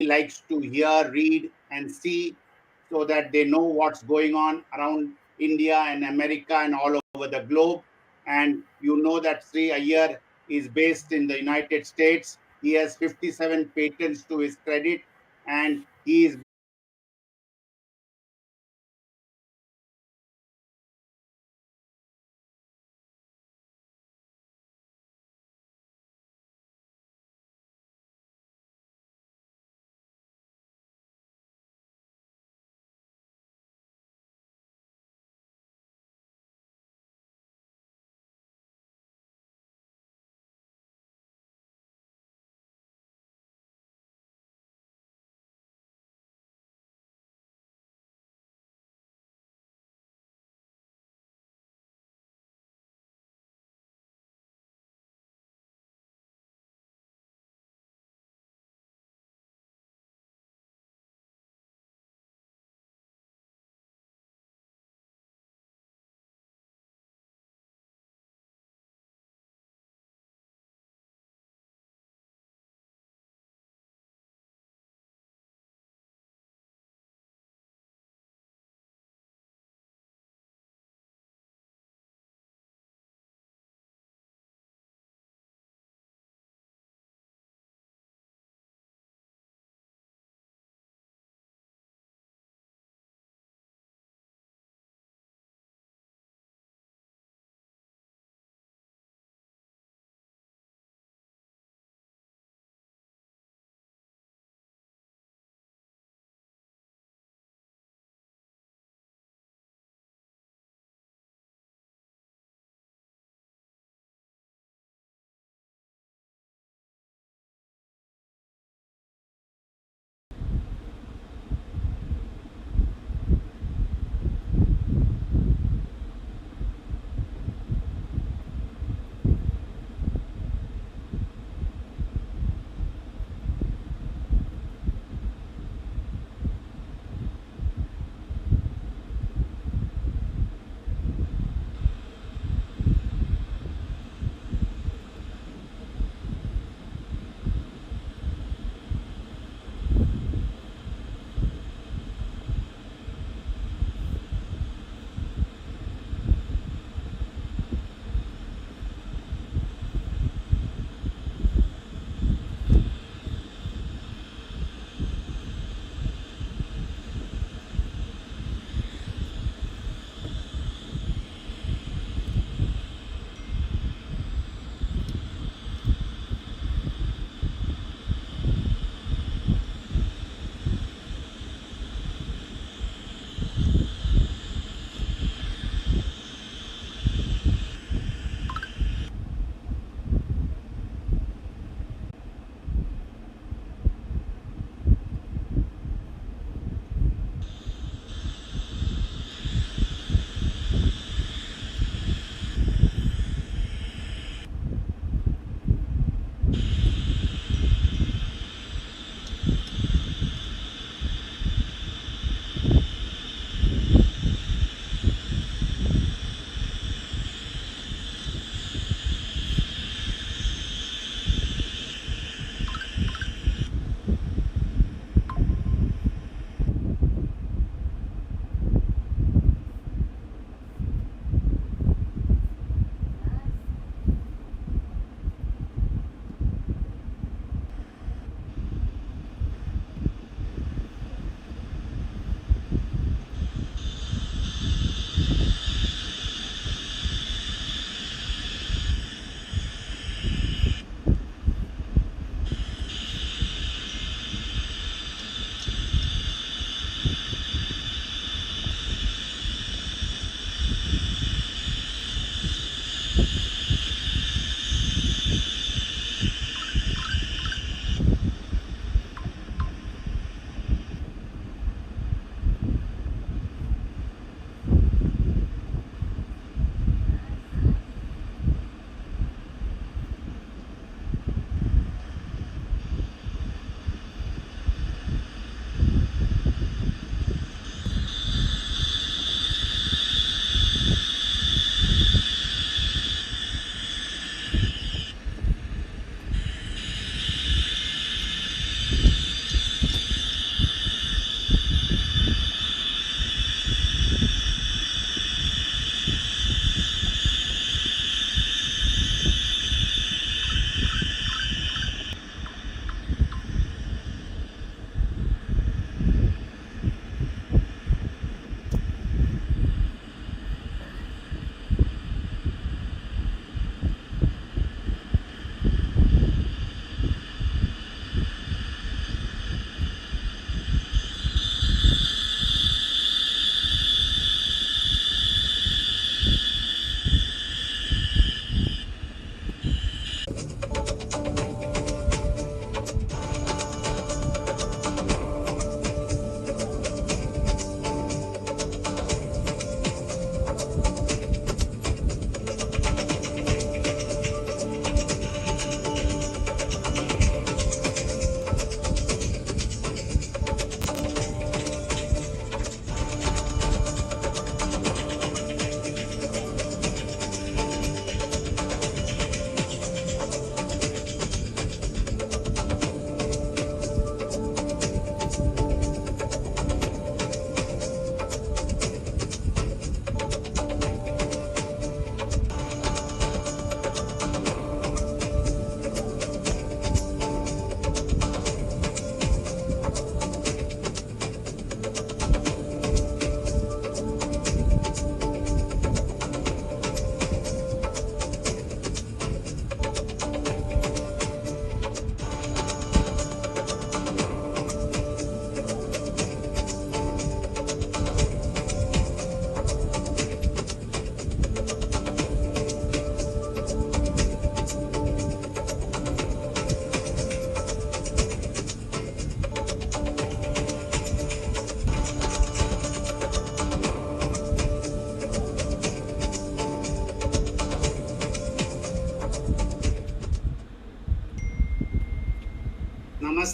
likes to hear, read, and see so that they know what's going on around India and America and all over the globe. And you know that Sri Iyer is based in the United States. He has 57 patents to his credit, and he is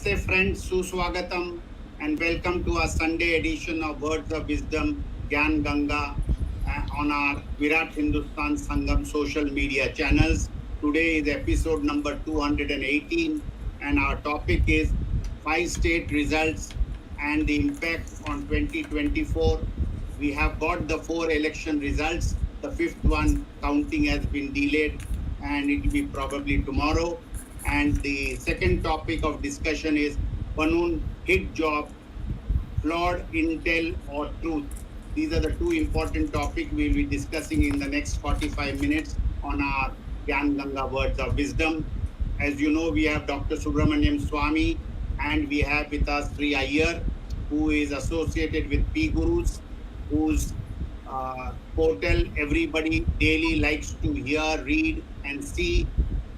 Namaste, friends. Suswagatam, and welcome to our Sunday edition of Words of Wisdom, Gyan Ganga, on our Virat Hindustan Sangam social media channels. Today is episode number 218, and our topic is 5 state results and the impact on 2024. We have got the 4 election results. The fifth one counting has been delayed, and it will be probably tomorrow. And the second topic of discussion is Pannun hit job, flawed intel or truth. These are the two important topics we'll be discussing in the next 45 minutes on our Gyan Ganga Words of Wisdom. As you know, we have Dr. Subramanian Swamy, and we have with us SREE IYER, who is associated with P Gurus, whose portal everybody daily likes to hear, read, and see,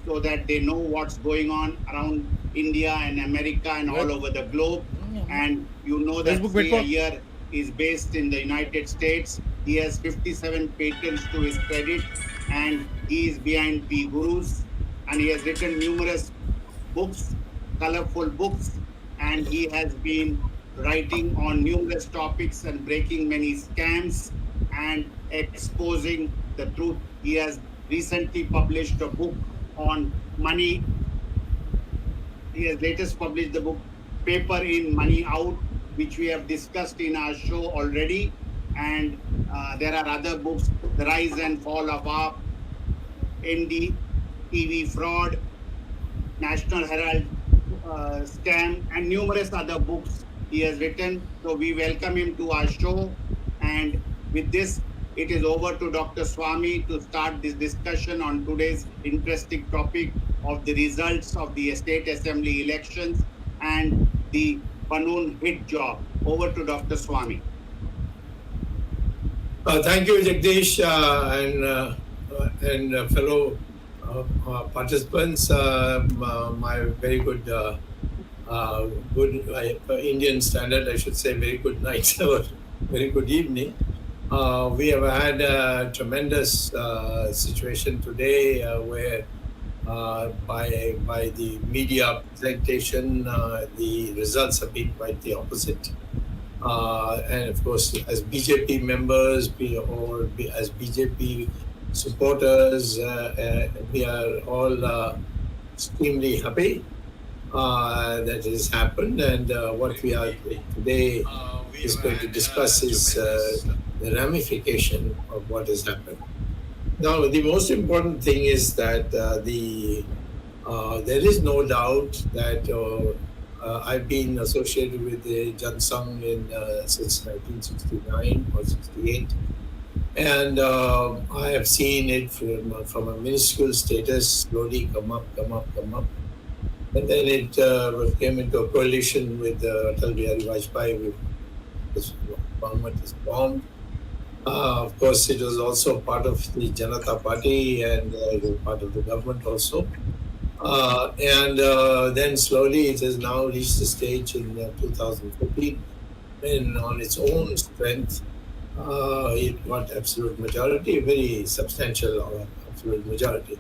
so that they know what's going on around India and America and all over the globe. And you know that SREE IYER is based in the United States. He has 57 patents to his credit, and he is behind P Gurus, and he has written numerous books, colorful books, and he has been writing on numerous topics and breaking many scams and exposing the truth. He has recently published a book on money. He has latest published the book Paper In, Money Out, which we have discussed in our show already. And there are other books, The Rise and Fall of AAP, NDTV Fraud, National Herald Scam, and numerous other books he has written. So we welcome him to our show. And with this, it is over to Dr. Swamy to start this discussion on today's interesting topic of the results of the state assembly elections and the Pannun hit job. Over to Dr. Swamy. Thank you, Jagdish, and fellow participants. My very good, Indian standard, I should say, very good night or very good evening. We have had a tremendous situation today where by the media presentation, the results have been quite the opposite. And of course, as BJP members, as BJP supporters, we are all extremely happy that it has happened. And what we are today is going to discuss is the ramification of what has happened. Now, the most important thing is that there is no doubt that I've been associated with the Jansang since 1969 or 68. And I have seen it from a minuscule status slowly come up. And then it came into a coalition with Atal Bihari Vajpayee. This government is formed. Of course, it was also part of the Janata Party and part of the government also. And then slowly it has now reached the stage in 2014 when on its own strength it got absolute majority, a very substantial absolute majority.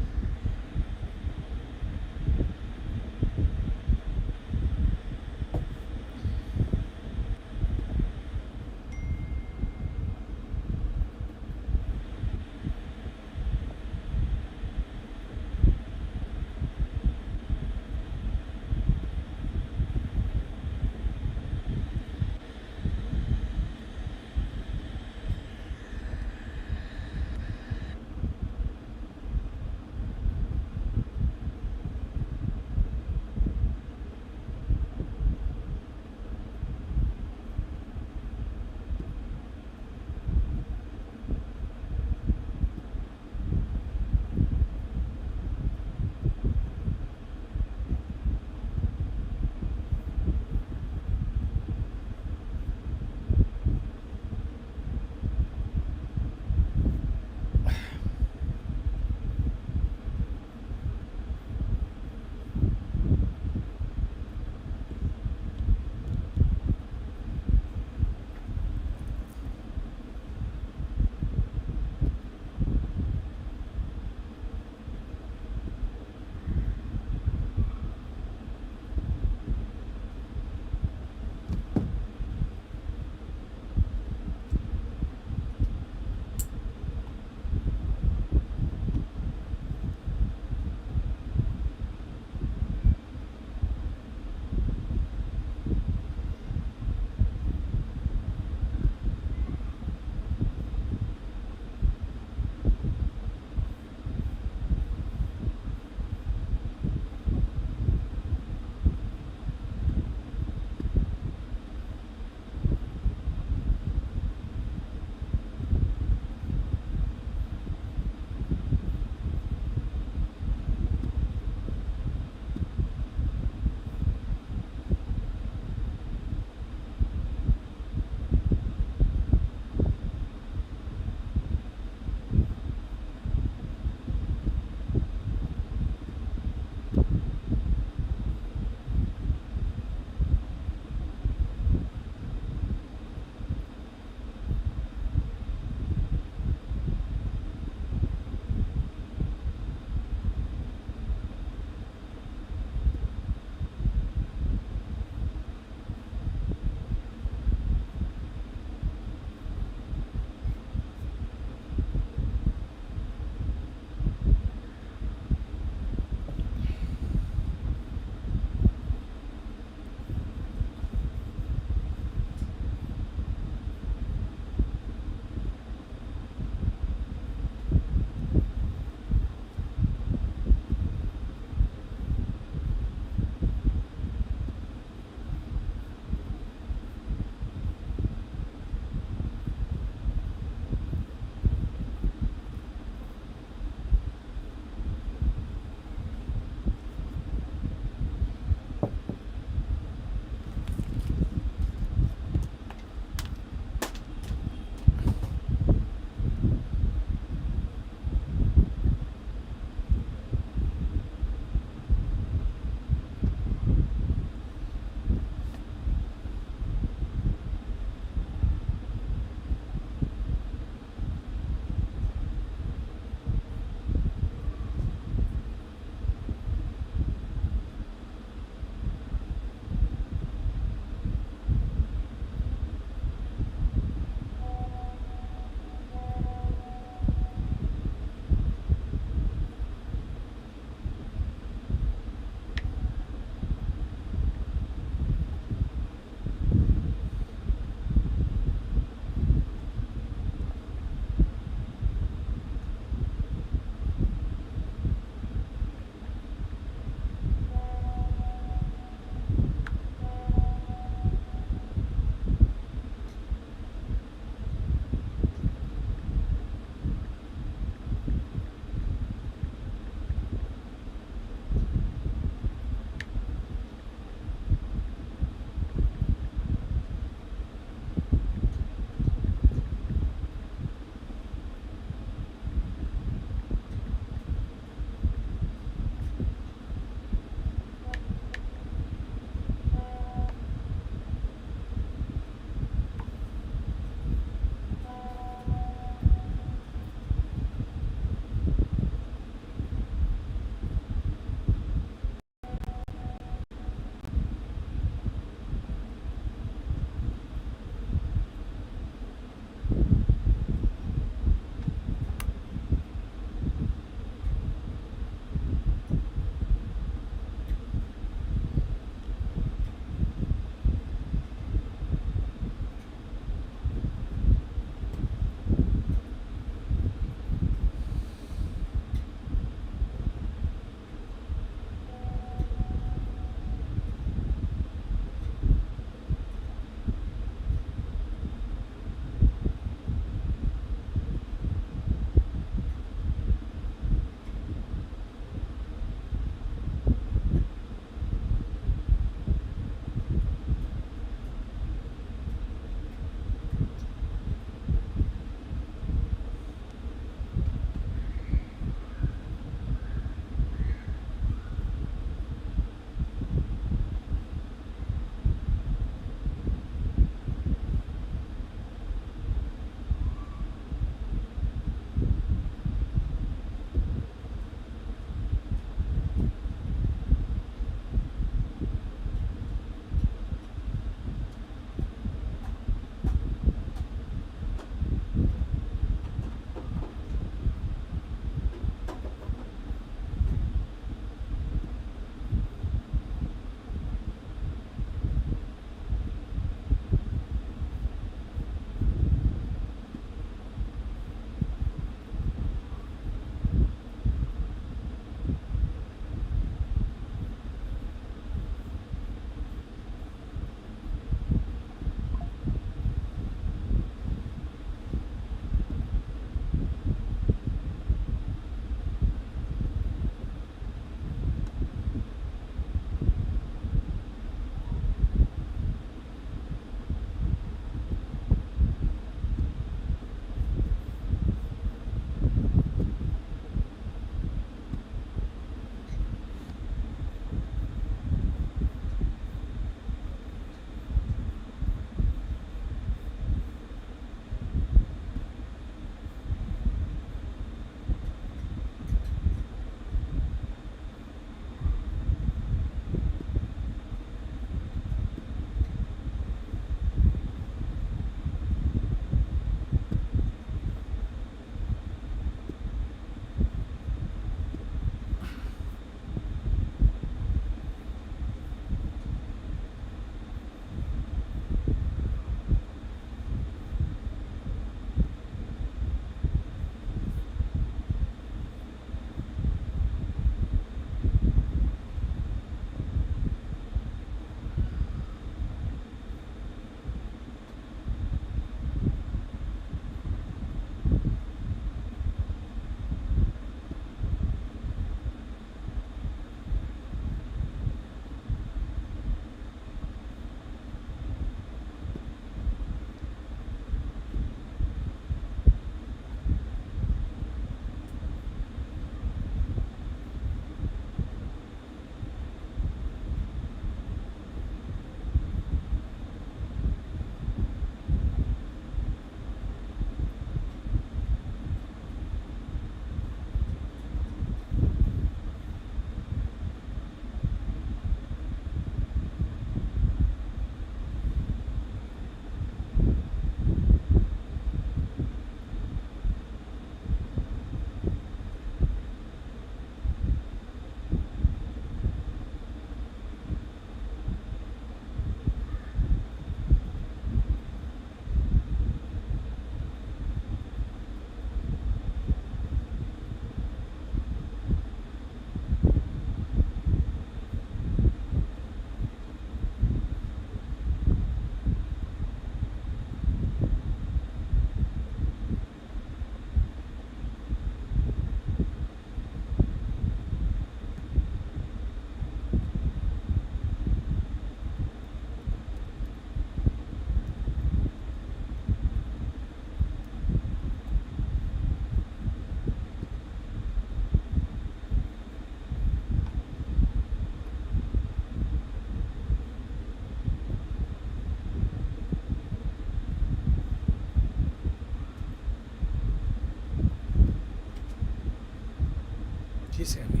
తీసేయండి.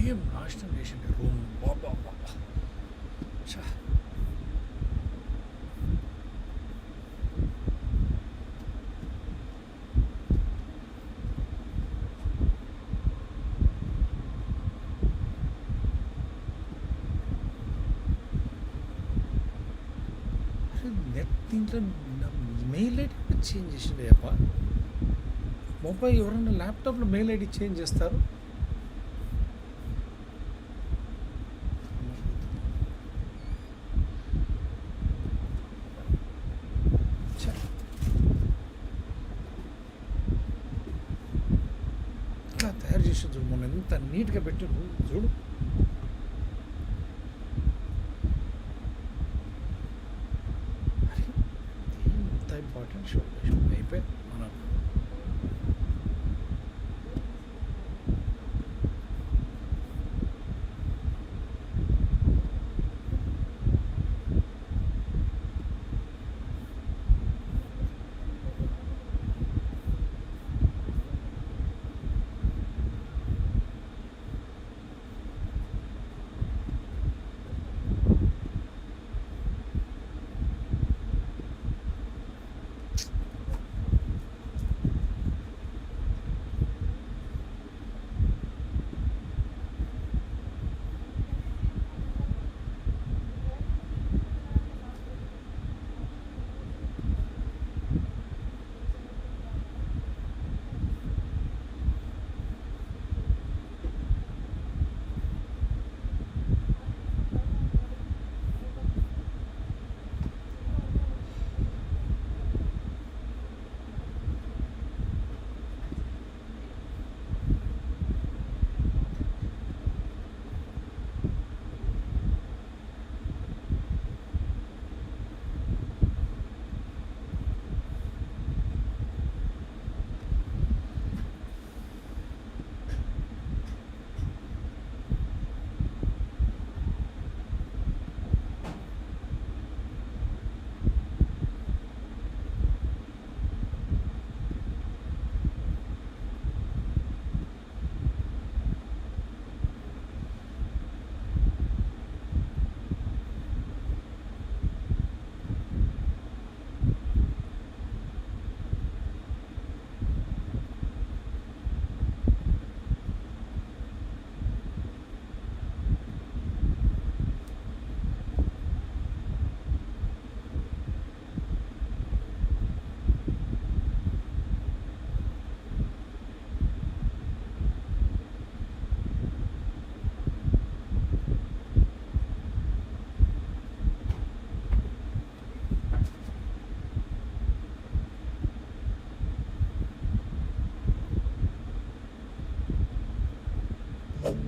ఏం నాశనం చేసిండే room. బాబా బాబా. ఛా. Net దీంట్లో mail ID కూడా change చేసిండే అప్ప. Mobile ఎవరైనా ల్యాప్టాప్లో మెయిల్ ఐడి చేంజ్ చేస్తారు? ఛా. ఇట్లా తయారు చేసి చూడు, మొన్న ఎంత నీట్గా పెట్టిండ్రు చూడు. అరే ఎంత ఇంపార్టెంట్ షో అయిపోయింది మనం.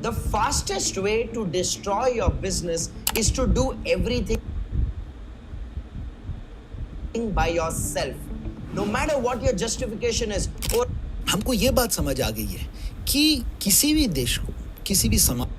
The fastest way to destroy your business is to do everything by yourself. No matter what your justification is. Or हमको ये बात समझ आ गई है कि किसी भी देश को, किसी भी समाज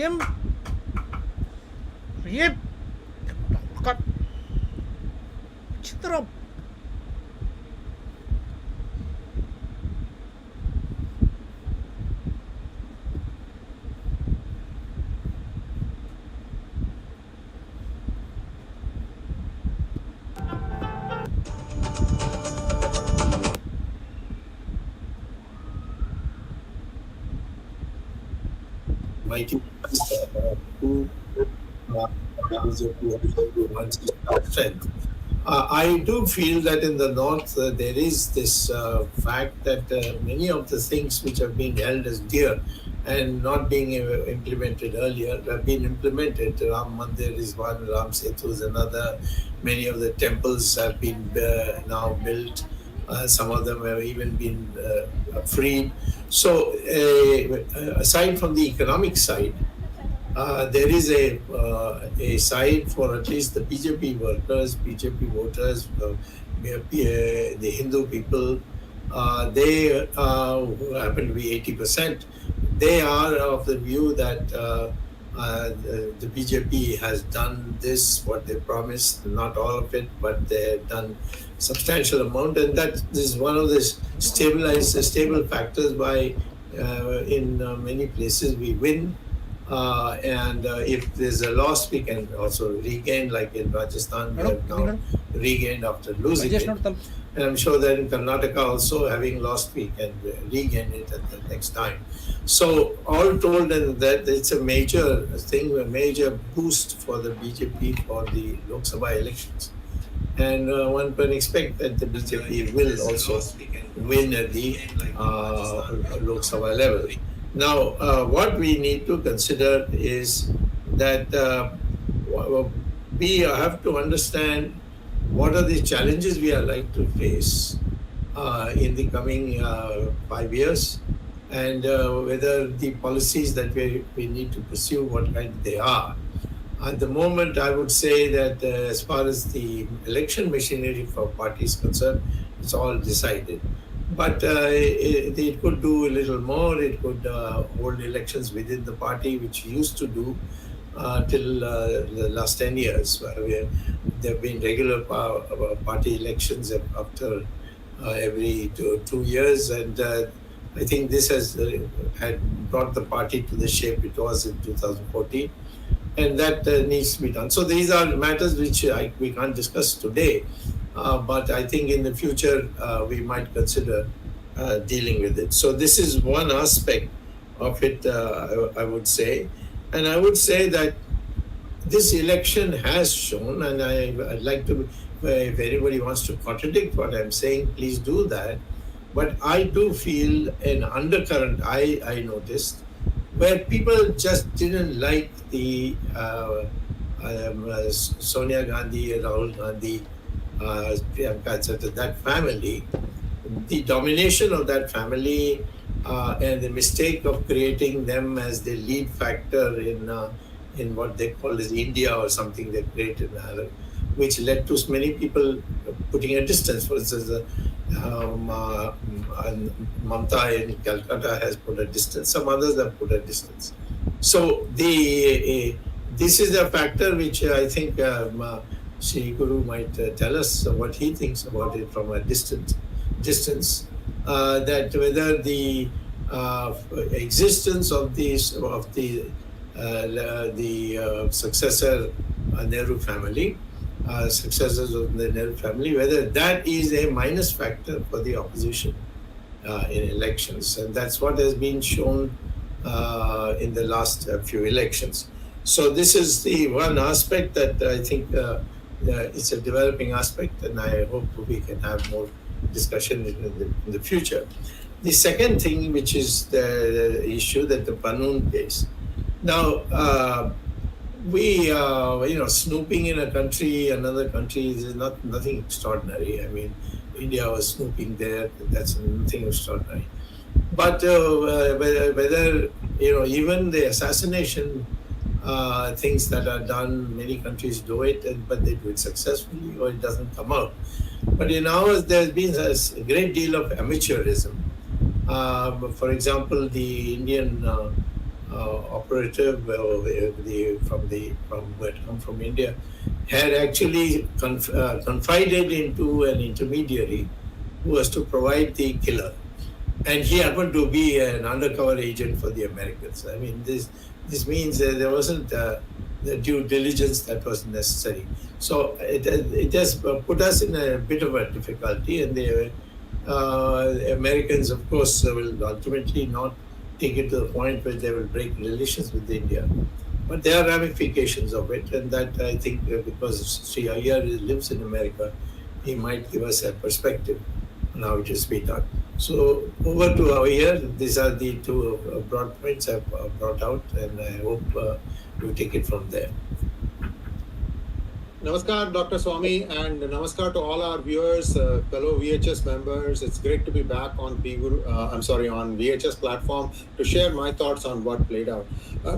ఏం ఏం చిత్రం mighty who wants strength. I do feel that in the north there is this fact that many of the things which have been held as dear and not being implemented earlier have been implemented. Ram Mandir is one, Ram Setu is another. Many of the temples have been now built. Some of them have even been freed. So, aside from the economic side, there is a side for at least the BJP workers, BJP voters, the Hindu people. They who happen to be 80%. They are of the view that the BJP has done this, what they promised, not all of it, but they have done substantial amount, and that is one of the stable factors by in many places we win. And if there's a loss, we can also regain, like in Rajasthan, we have now regained after losing it. And I'm sure that in Karnataka also, having lost, we can regain it at the next time. So all told, and that it's a major thing, a major boost for the BJP for the Lok Sabha elections. And one can expect that the BJP will also win at the Lok Sabha level. Now, what we need to consider is that we have to understand what are the challenges we are likely to face in the coming 5 years, and whether the policies that we need to pursue, what kind they are. At the moment, I would say that as far as the election machinery for parties concerned, it's all decided. But it could do a little more. It could hold elections within the party, which used to do till the last 10 years. There have been regular party elections after every 2 years, and I think this has had brought the party to the shape it was in 2014, and that needs to be done. So these are matters which we can't discuss today, but I think in the future we might consider dealing with it. So this is one aspect of it, I would say. And I would say that this election has shown, and I'd like to, if anybody wants to contradict what I'm saying, please do that. But I do feel an undercurrent, I noticed, where people just didn't like the Sonia Gandhi, Rahul Gandhi, Priyanka, etc., that family, the domination of that family, and the mistake of creating them as the lead factor in what they call as India or something they created, which led to many people putting a distance. For instance, Mamta in Calcutta has put a distance. Some others have put a distance. So this is a factor which I think Sri Guru might tell us what he thinks about it from a distance. That whether the existence of the successor Nehru family, successors of the Nehru family, whether that is a minus factor for the opposition in elections, and that's what has been shown in the last few elections. So this is the one aspect that I think it's a developing aspect, and I hope we can have more discussion in the future. The second thing, which is the issue that the Pannun case. Now, we, snooping in a country, another country, is nothing extraordinary. I mean, India was snooping there, that's nothing extraordinary. But whether, even the assassination things that are done, many countries do it, but they do it successfully or it doesn't come out. But in ours, there's been a great deal of amateurism. For example, the Indian operative from India had actually confided into an intermediary who was to provide the killer, and he happened to be an undercover agent for the Americans. I mean, this means that there wasn't the due diligence that was necessary. So it has put us in a bit of a difficulty, and the Americans, of course, will ultimately not take it to the point where they will break relations with India. But there are ramifications of it, and that I think because Sri IYER lives in America, he might give us a perspective on how it is being done. So over to IYER. These are the two broad points I've brought out, and I hope you take it from there. Namaskar, Dr. Swamy, and namaskar to all our viewers, fellow VHS members. It's great to be back on on VHS platform to share my thoughts on what played out.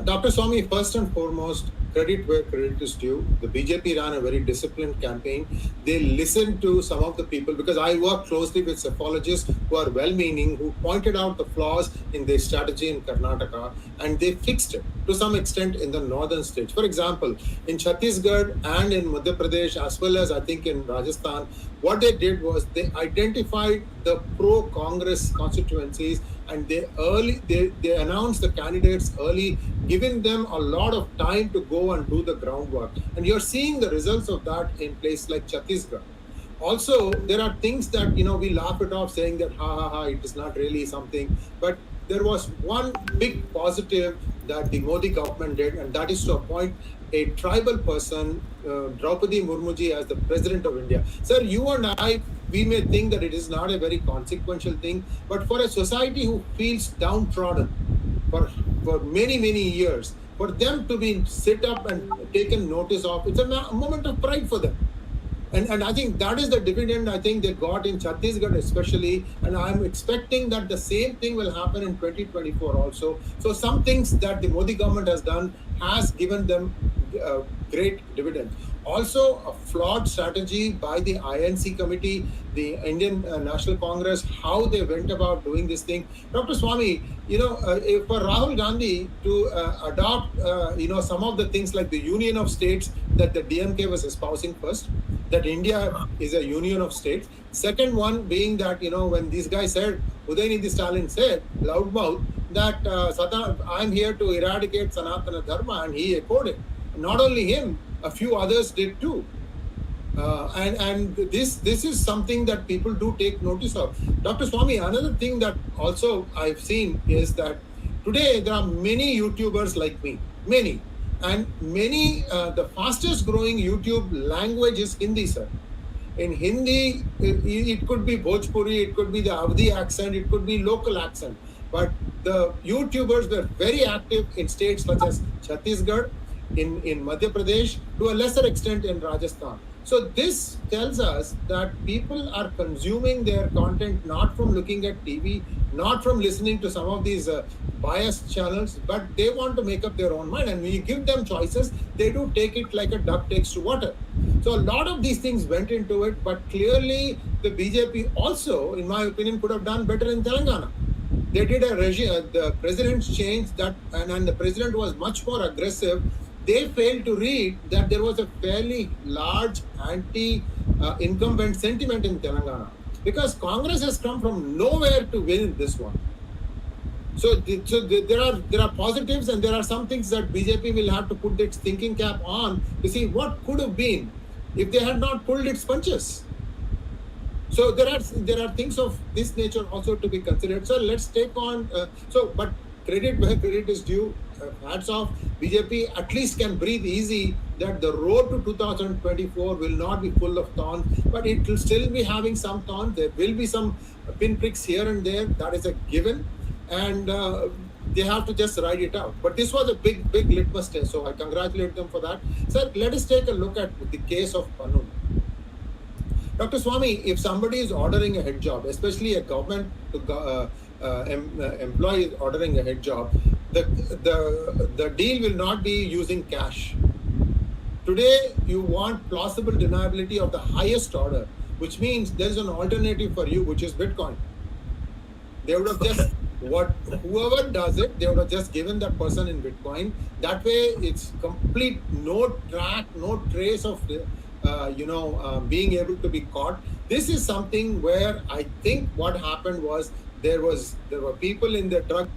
Dr. Swamy, first and foremost, credit where credit is due. The BJP ran a very disciplined campaign. They listened to some of the people, because I work closely with psephologists who are well-meaning, who pointed out the flaws in their strategy in Karnataka, and they fixed it to some extent in the northern states. For example, in Chhattisgarh and in Madhya Pradesh, as well as I think in Rajasthan, what they did was they identified the pro-Congress constituencies, and they announced the candidates early, giving them a lot of time to go and do the groundwork. And you're seeing the results of that in places like Chhattisgarh. Also, there are things that, we laugh it off saying that, it is not really something. But there was one big positive that the Modi government did, and that is to appoint a tribal person, Draupadi Murmuji, as the President of India. Sir, you and I, we may think that it is not a very consequential thing, but for a society who feels downtrodden for many, many years, for them to be sit up and taken notice of, it's a moment of pride for them. And I think that is the dividend I think they got in Chhattisgarh especially, and I'm expecting that the same thing will happen in 2024 also. So some things that the Modi government has done has given them great dividend. Also, a flawed strategy by the INC committee, the Indian National Congress, how they went about doing this thing. Dr. Swamy, for Rahul Gandhi to adopt, some of the things like the union of states that the DMK was espousing first, that India is a union of states. Second one being that, when these guys said, Udayanidhi Stalin said, loudmouth, that I'm here to eradicate Sanatana Dharma, and he echoed it. Not only him, a few others did too. And this is something that people do take notice of. Dr. Swamy, another thing that also I've seen is that today there are many YouTubers like me, many. And the fastest growing YouTube language is Hindi, sir. In Hindi, it could be Bhojpuri, it could be the Avdi accent, it could be local accent. But the YouTubers were very active in states such as Chhattisgarh, in Madhya Pradesh, to a lesser extent in Rajasthan. So this tells us that people are consuming their content not from looking at TV, not from listening to some of these biased channels, but they want to make up their own mind. And when you give them choices, they do take it like a duck takes to water. So a lot of these things went into it, but clearly the BJP also, in my opinion, could have done better in Telangana. They did the president's change and the president was much more aggressive. They failed to read that there was a fairly large anti-incumbent sentiment in Telangana, because Congress has come from nowhere to win this one. So there are positives, and there are some things that BJP will have to put its thinking cap on to see what could have been if they had not pulled its punches. So there are things of this nature also to be considered. So let's take on. But credit where credit is due. Hats off. BJP at least can breathe easy that the road to 2024 will not be full of thorns, but it will still be having some thorns. There will be some pinpricks here and there. That is a given, and they have to just ride it out. But this was a big litmus test, so I congratulate them for that. So let us take a look at the case of Pannun. Dr. Swamy, if somebody is ordering a head job, especially a government employee is ordering a head job, the deal will not be using cash. Today, you want plausible deniability of the highest order, which means there is an alternative for you, which is Bitcoin. They would have just Whoever does it, they would have just given that person in Bitcoin. That way, it's complete, no track, no trace of being able to be caught. This is something where I think what happened was there were people in the drug.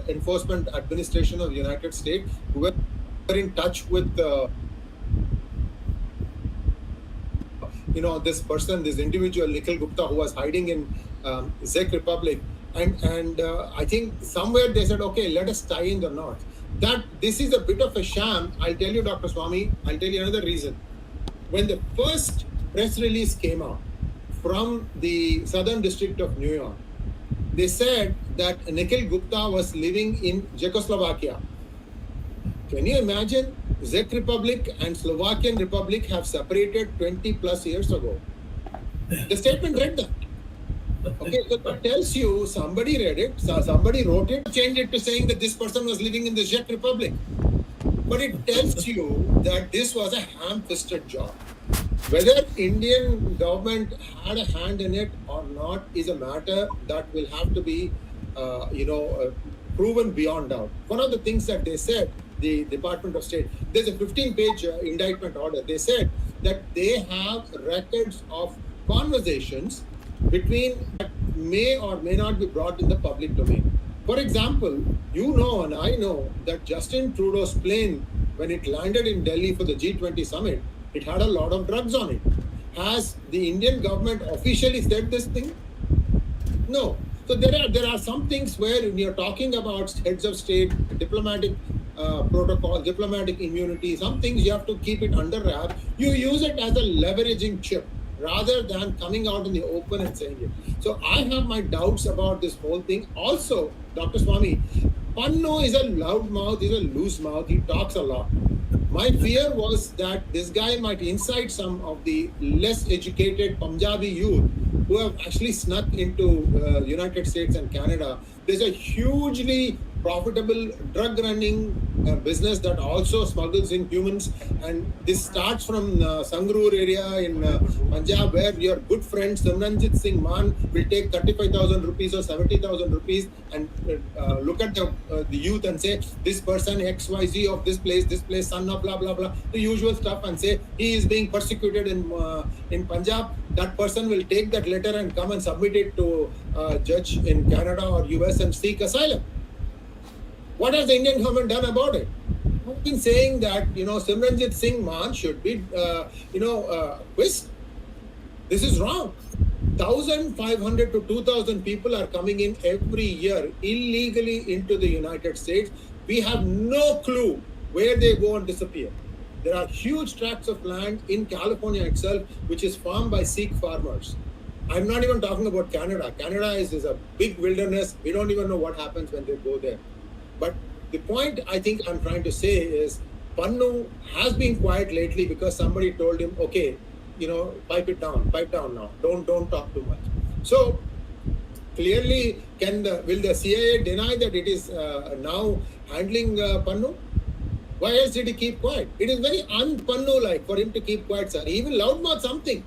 Enforcement Administration of the United States, who were in touch with this person, this individual, Nikhil Gupta, who was hiding in Czech Republic. And I think somewhere they said, okay, let us tie in the knot. That this is a bit of a sham. I'll tell you, Dr. Swamy, I'll tell you another reason. When the first press release came out from the Southern District of New York, they said that Nikhil Gupta was living in Czechoslovakia. Can you imagine? Czech Republic and Slovakian Republic have separated 20 plus years ago. The statement read that. Okay, so that tells you somebody read it, somebody wrote it, changed it to saying that this person was living in the Czech Republic. But it tells you that this was a ham-fisted job. Whether Indian government had a hand in it or not is a matter that will have to be, proven beyond doubt. One of the things that they said, the Department of State, there's a 15-page indictment order. They said that they have records of conversations between that may or may not be brought in the public domain. For example, you know and I know that Justin Trudeau's plane, when it landed in Delhi for the G20 summit, it had a lot of drugs on it. Has the Indian government officially said this thing? No. So there are some things where when you're talking about heads of state, diplomatic protocol, diplomatic immunity, some things you have to keep it under wraps. You use it as a leveraging chip rather than coming out in the open and saying it. So I have my doubts about this whole thing. Also, Dr. Swamy, Pannun is a loud mouth, he's a loose mouth, he talks a lot. My fear was that this guy might incite some of the less educated Punjabi youth who have actually snuck into United States and Canada. There's a hugely profitable drug running business that also smuggles in humans. And this starts from Sangrur area in Punjab, where your good friend Simranjit Singh Mann will take 35,000 rupees or 70,000 rupees and look at the youth and say, this person XYZ of this place, son of blah, blah, blah, the usual stuff, and say he is being persecuted in Punjab. That person will take that letter and come and submit it to a judge in Canada or US and seek asylum. What has the Indian government done about it? I've been saying that, Simranjit Singh Mann should be, quizzed. This is wrong. 1,500 to 2,000 people are coming in every year illegally into the United States. We have no clue where they go and disappear. There are huge tracts of land in California itself, which is farmed by Sikh farmers. I'm not even talking about Canada. Canada is a big wilderness. We don't even know what happens when they go there. But the point I think I'm trying to say is Pannun has been quiet lately because somebody told him, okay, pipe down now. Don't talk too much. So clearly, will the CIA deny that it is now handling Pannun? Why else did he keep quiet? It is very un-Pannu-like for him to keep quiet, sir. He will loudmouth something.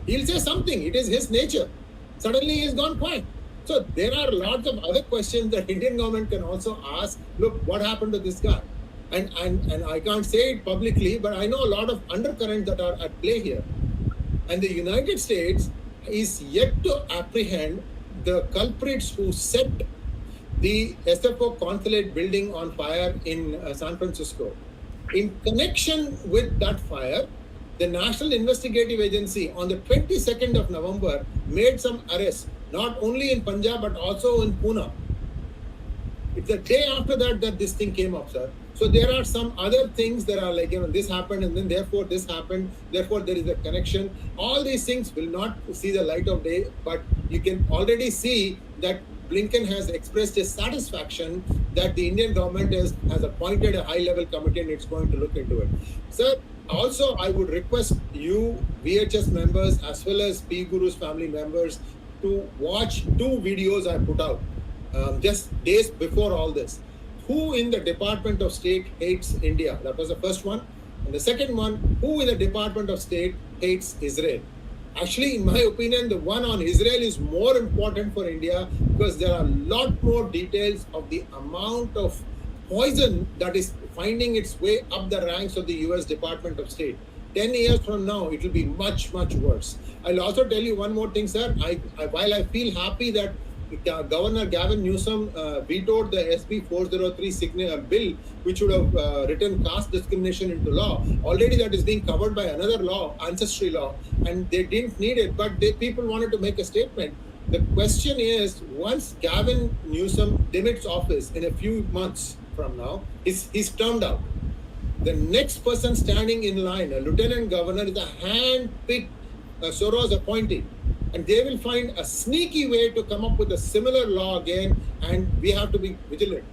He'll say something. It is his nature. Suddenly he's gone quiet. So there are lots of other questions that Indian government can also ask. Look, what happened to this guy? And I can't say it publicly, but I know a lot of undercurrents that are at play here. And the United States is yet to apprehend the culprits who set the SFO consulate building on fire in San Francisco. In connection with that fire, the National Investigative Agency on the 22nd of November made some arrests, not only in Punjab but also in Pune. It's the day after that this thing came up, sir. So there are some other things that are like, this happened and then therefore this happened, therefore there is a connection. All these things will not see the light of day, but you can already see that Blinken has expressed his satisfaction that the Indian government has appointed a high-level committee and it's going to look into it. Sir, also I would request you, VHS members, as well as P Guru's family members, to watch two videos I put out just days before all this. Who in the Department of State hates India? That was the first one. And the second one, who in the Department of State hates Israel? Actually, in my opinion, the one on Israel is more important for India because there are a lot more details of the amount of poison that is finding its way up the ranks of the US Department of State. 10 years from now, it will be much, much worse. I'll also tell you one more thing, sir. While I feel happy that Governor Gavin Newsom vetoed the SB 403 bill, which would have written caste discrimination into law. Already that is being covered by another law, ancestry law, and they didn't need it, but people wanted to make a statement. The question is, once Gavin Newsom demits office in a few months from now, he's termed out. The next person standing in line, a lieutenant governor, is a hand-picked Soros appointee. And they will find a sneaky way to come up with a similar law again, and we have to be vigilant.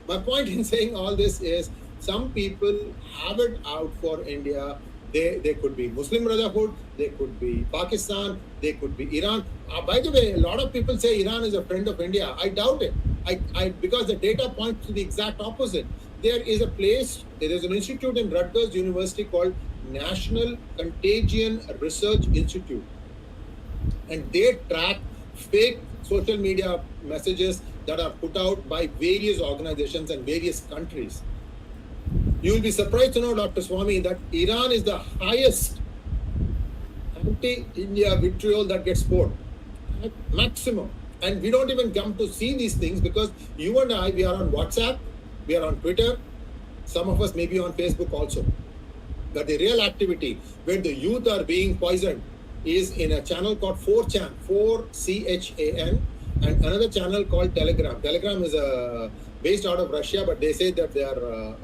My point in saying all this is some people have it out for India. They could be Muslim Brotherhood, they could be Pakistan, they could be Iran. By the way, a lot of people say Iran is a friend of India. I doubt it. Because the data points to the exact opposite. There is an institute in Rutgers University called National Contagion Research Institute. And they track fake social media messages that are put out by various organizations and various countries. You will be surprised to know, Dr. Swamy, that Iran is the highest anti-India vitriol that gets poured. Maximum. And we don't even come to see these things because you and I, we are on WhatsApp, we are on Twitter, some of us may be on Facebook also. But the real activity where the youth are being poisoned is in a channel called 4chan, 4CHAN, and another channel called Telegram. Telegram is based out of Russia, but they say that they are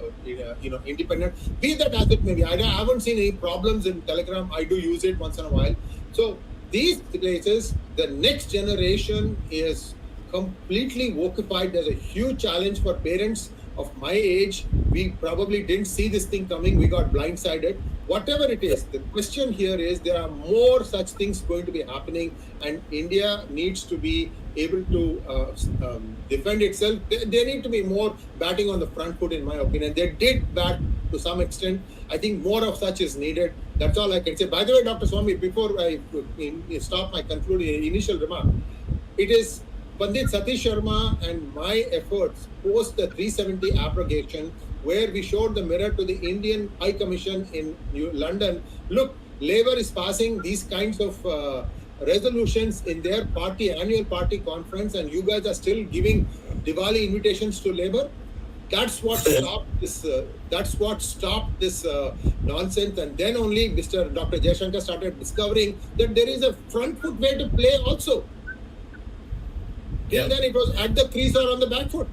independent. Be that as it may be, I haven't seen any problems in Telegram. I do use it once in a while. So these places, the next generation is completely wokeified. There's a huge challenge for parents of my age. We probably didn't see this thing coming. We got blindsided. whatever it is, the question here is there are more such things going to be happening, and India needs to be able to defend itself. They need to be more batting on the front foot, in my opinion. They did bat to some extent. I think more of such is needed. That's all I can say. By the way, Dr. Swamy, before I stop my concluding initial remark, it is Pandit Satish Sharma and my efforts post the 370 abrogation, where we showed the mirror to the Indian High Commission in London. Look, Labour is passing these kinds of resolutions in their party annual party conference, and you guys are still giving Diwali invitations to Labour. That's what stopped this. That's what stopped this nonsense. And then only Mr. Dr. Jaishankar started discovering that there is a front foot way to play also. Till then it was at the crease or on the back foot.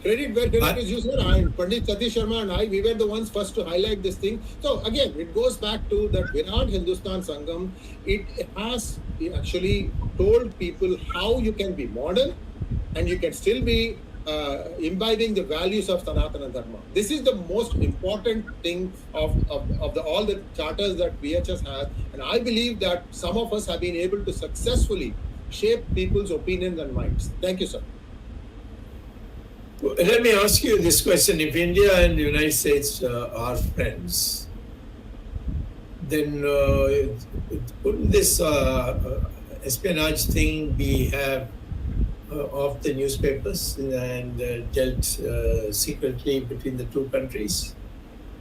Credit where credit is due, sir. And Pandit Satish Sharma and I, we were the ones first to highlight this thing. So again, it goes back to that Virat Hindustan Sangam. It has actually told people how you can be modern and you can still be imbibing the values of Sanatana Dharma. This is the most important thing of all the charters that VHS has. And I believe that some of us have been able to successfully shape people's opinions and minds. Thank you, sir. Let me ask you this question. If India and the United States are friends, then wouldn't this espionage thing have of the newspapers and dealt secretly between the two countries?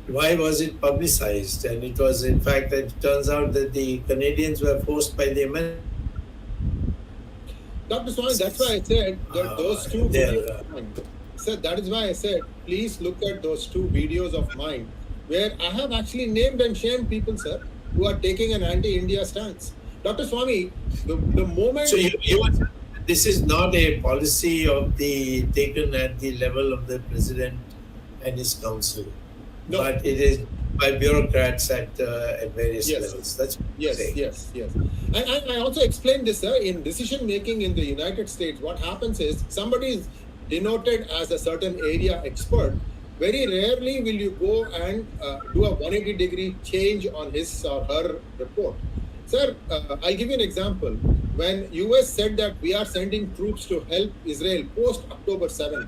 Why was it publicized? And it was, in fact, it turns out that the Canadians were forced by the Americans. Dr. Swamy, that's why I said that those two videos of mine. Sir, that is why I said, please look at those two videos of mine, where I have actually named and shamed people, sir, who are taking an anti-India stance. Dr. Swamy, the moment... So this is not a policy of the taken at the level of the president and his council, no, but it is by bureaucrats at various levels. That's what yes. And I also explained this, sir, in decision making in the United States. What happens is somebody is denoted as a certain area expert. Very rarely will you go and do a 180-degree change on his or her report. Sir, I'll give you an example. When US said that we are sending troops to help Israel post October 7,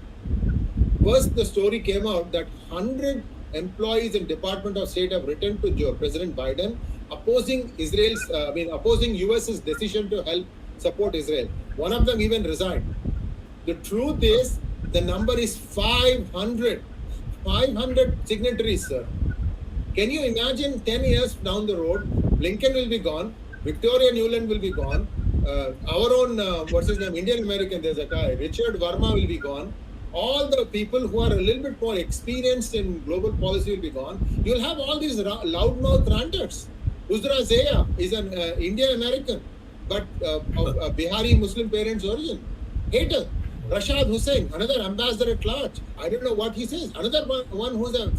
first the story came out that 100 employees in Department of State have written to President Biden opposing opposing US's decision to help support Israel. One of them even resigned. The truth is, the number is 500. 500 signatories, sir. Can you imagine 10 years down the road, Blinken will be gone, Victoria Nuland will be gone, our own, Indian American, there's a guy, Richard Verma will be gone. All the people who are a little bit more experienced in global policy will be gone. You'll have all these loudmouth ranters. Uzra Zeya is an Indian American, but of Bihari Muslim parents' origin. Hater. Rashad Hussain, another ambassador at large. I don't know what he says. Another one who's a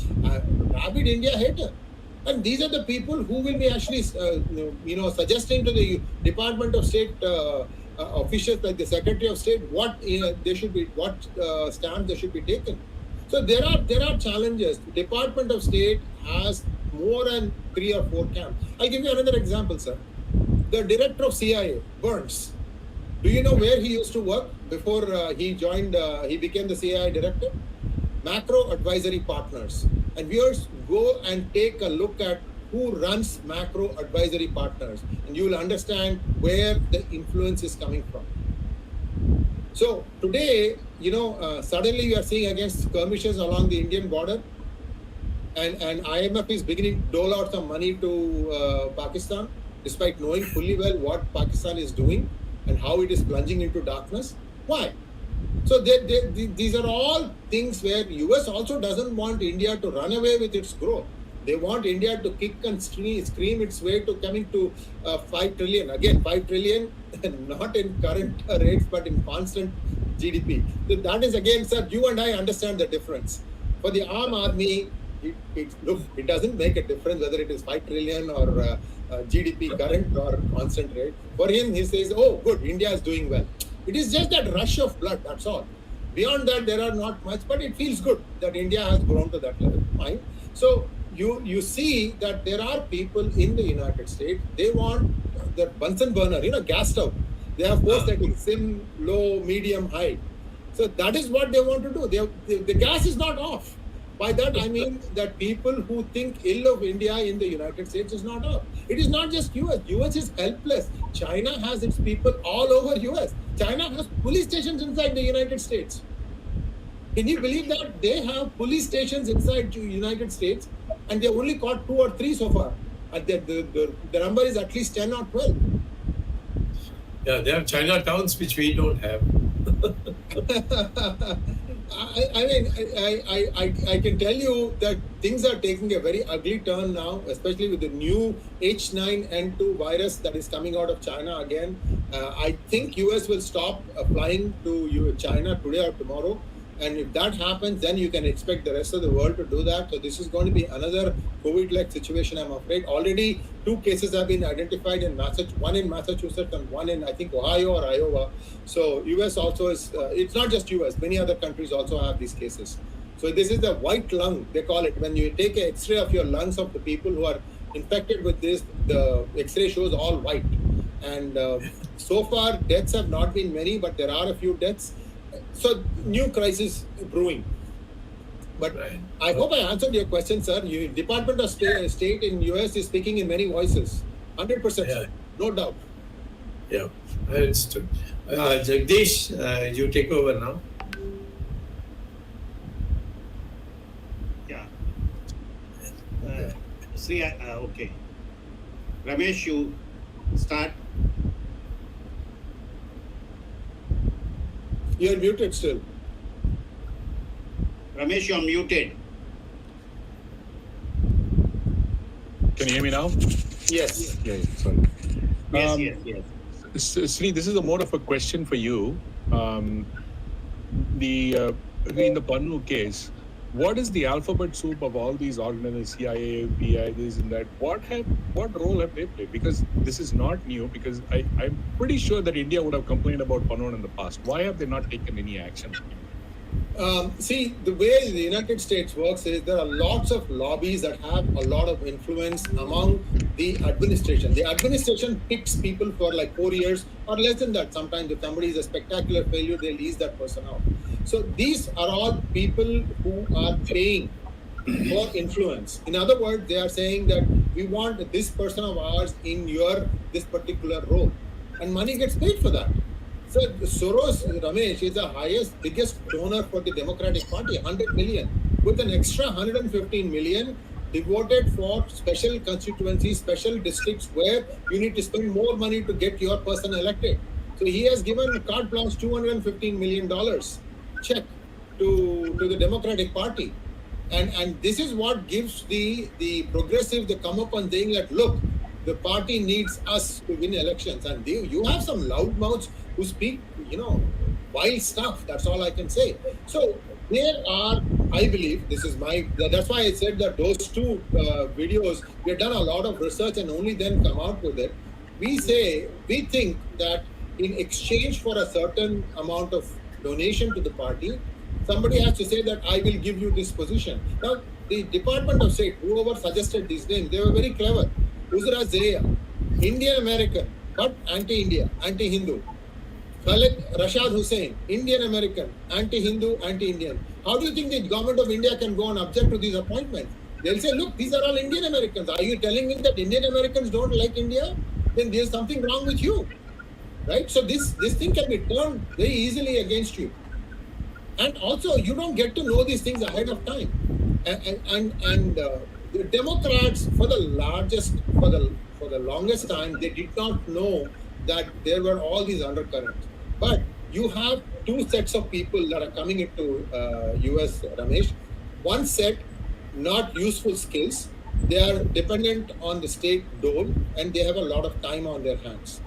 rabid India hater. And these are the people who will be actually, suggesting to the Department of State officials, like the Secretary of State, what they should be, what stand they should be taken. So there are challenges. The Department of State has more than 3 or 4 camps. I'll give you another example, sir. The director of CIA, Burns. Do you know where he used to work before he joined? He became the CIA director. Macro Advisory Partners. And viewers, go and take a look at who runs Macro Advisory Partners, and you will understand where the influence is coming from. So today, suddenly you are seeing against skirmishes along the Indian border, and IMF is beginning to dole out some money to Pakistan, despite knowing fully well what Pakistan is doing and how it is plunging into darkness. Why? So these are all things where US also doesn't want India to run away with its growth. They want India to kick and scream its way to coming to 5 trillion. Again, 5 trillion, not in current rates, but in constant GDP. So that is, again, sir, you and I understand the difference. For the armed army, it doesn't make a difference whether it is 5 trillion or GDP current or constant rate. For him, he says, oh, good, India is doing well. It is just that rush of blood, that's all. Beyond that, there are not much, but it feels good that India has grown to that level. Fine. So you see that there are people in the United States, they want the Bunsen burner, gas stove. They have four settings: sim, low, medium, high. So that is what they want to do. The gas is not off. By that I mean that people who think ill of India in the United States is not off. It is not just US. US is helpless. China has its people all over US. China has police stations inside the United States. Can you believe that? They have police stations inside the United States, and they only caught 2 or 3 so far. And the number is at least 10 or 12. Yeah, they have Chinatowns which we don't have. I can tell you that things are taking a very ugly turn now, especially with the new H9N2 virus that is coming out of China again. I think US will stop flying to China today or tomorrow. And if that happens, then you can expect the rest of the world to do that. So this is going to be another COVID-like situation, I'm afraid. Already 2 cases have been identified in Massachusetts, one in Massachusetts and one in, I think, Ohio or Iowa. So US also is, it's not just US, many other countries also have these cases. So this is the white lung, they call it. When you take an X-ray of your lungs of the people who are infected with this, the X-ray shows all white. And so far, deaths have not been many, but there are a few deaths. So new crisis brewing. But right. I hope I answered your question, sir. Department of State in US is speaking in many voices. 100%, yeah. No doubt. Yeah, I understood. Jagdish, you take over now. Yeah. Okay. Ramesh, you start. You're muted still. Ramesh, you're muted. Can you hear me now? Yes. Yeah, sorry. Yes. Sri, this is more of a question for you. In the Pannun case, what is the alphabet soup of all these organizations, CIA, PI, this and that? What role have they played? Because this is not new, because I'm pretty sure that India would have complained about Pannun in the past. Why have they not taken any action? See, the way the United States works is there are lots of lobbies that have a lot of influence among the administration. The administration picks people for like 4 years or less than that. Sometimes if somebody is a spectacular failure, they lease that person out. So these are all people who are paying for influence. In other words, they are saying that we want this person of ours in this particular role. And money gets paid for that. So Soros, Ramesh, is the biggest donor for the Democratic Party, 100 million, with an extra 115 million devoted for special constituencies, special districts where you need to spend more money to get your person elected. So he has given a carte blanche $215 million check to the Democratic Party. And this is what gives the progressive the come up on saying that, look, the party needs us to win elections. And you have some loudmouths who speak, wild stuff. That's all I can say. So there are, I believe, that's why I said that those 2 videos, we have done a lot of research and only then come out with it. We think that in exchange for a certain amount of donation to the party, somebody has to say that I will give you this position. Now, the Department of State, whoever suggested these names, they were very clever. Uzra Zeya, Indian American, but anti-India, anti-Hindu. Khalid Rashad Hussain, Indian American, anti-Hindu, anti-Indian. How do you think the government of India can go and object to these appointments? They'll say, look, these are all Indian Americans. Are you telling me that Indian Americans don't like India? Then there's something wrong with you. Right? So this thing can be turned very easily against you. And also, you don't get to know these things ahead of time. And the Democrats, for the longest time, they did not know that there were all these undercurrents. But you have 2 sets of people that are coming into US, Ramesh. One set, not useful skills. They are dependent on the state dole, and they have a lot of time on their hands.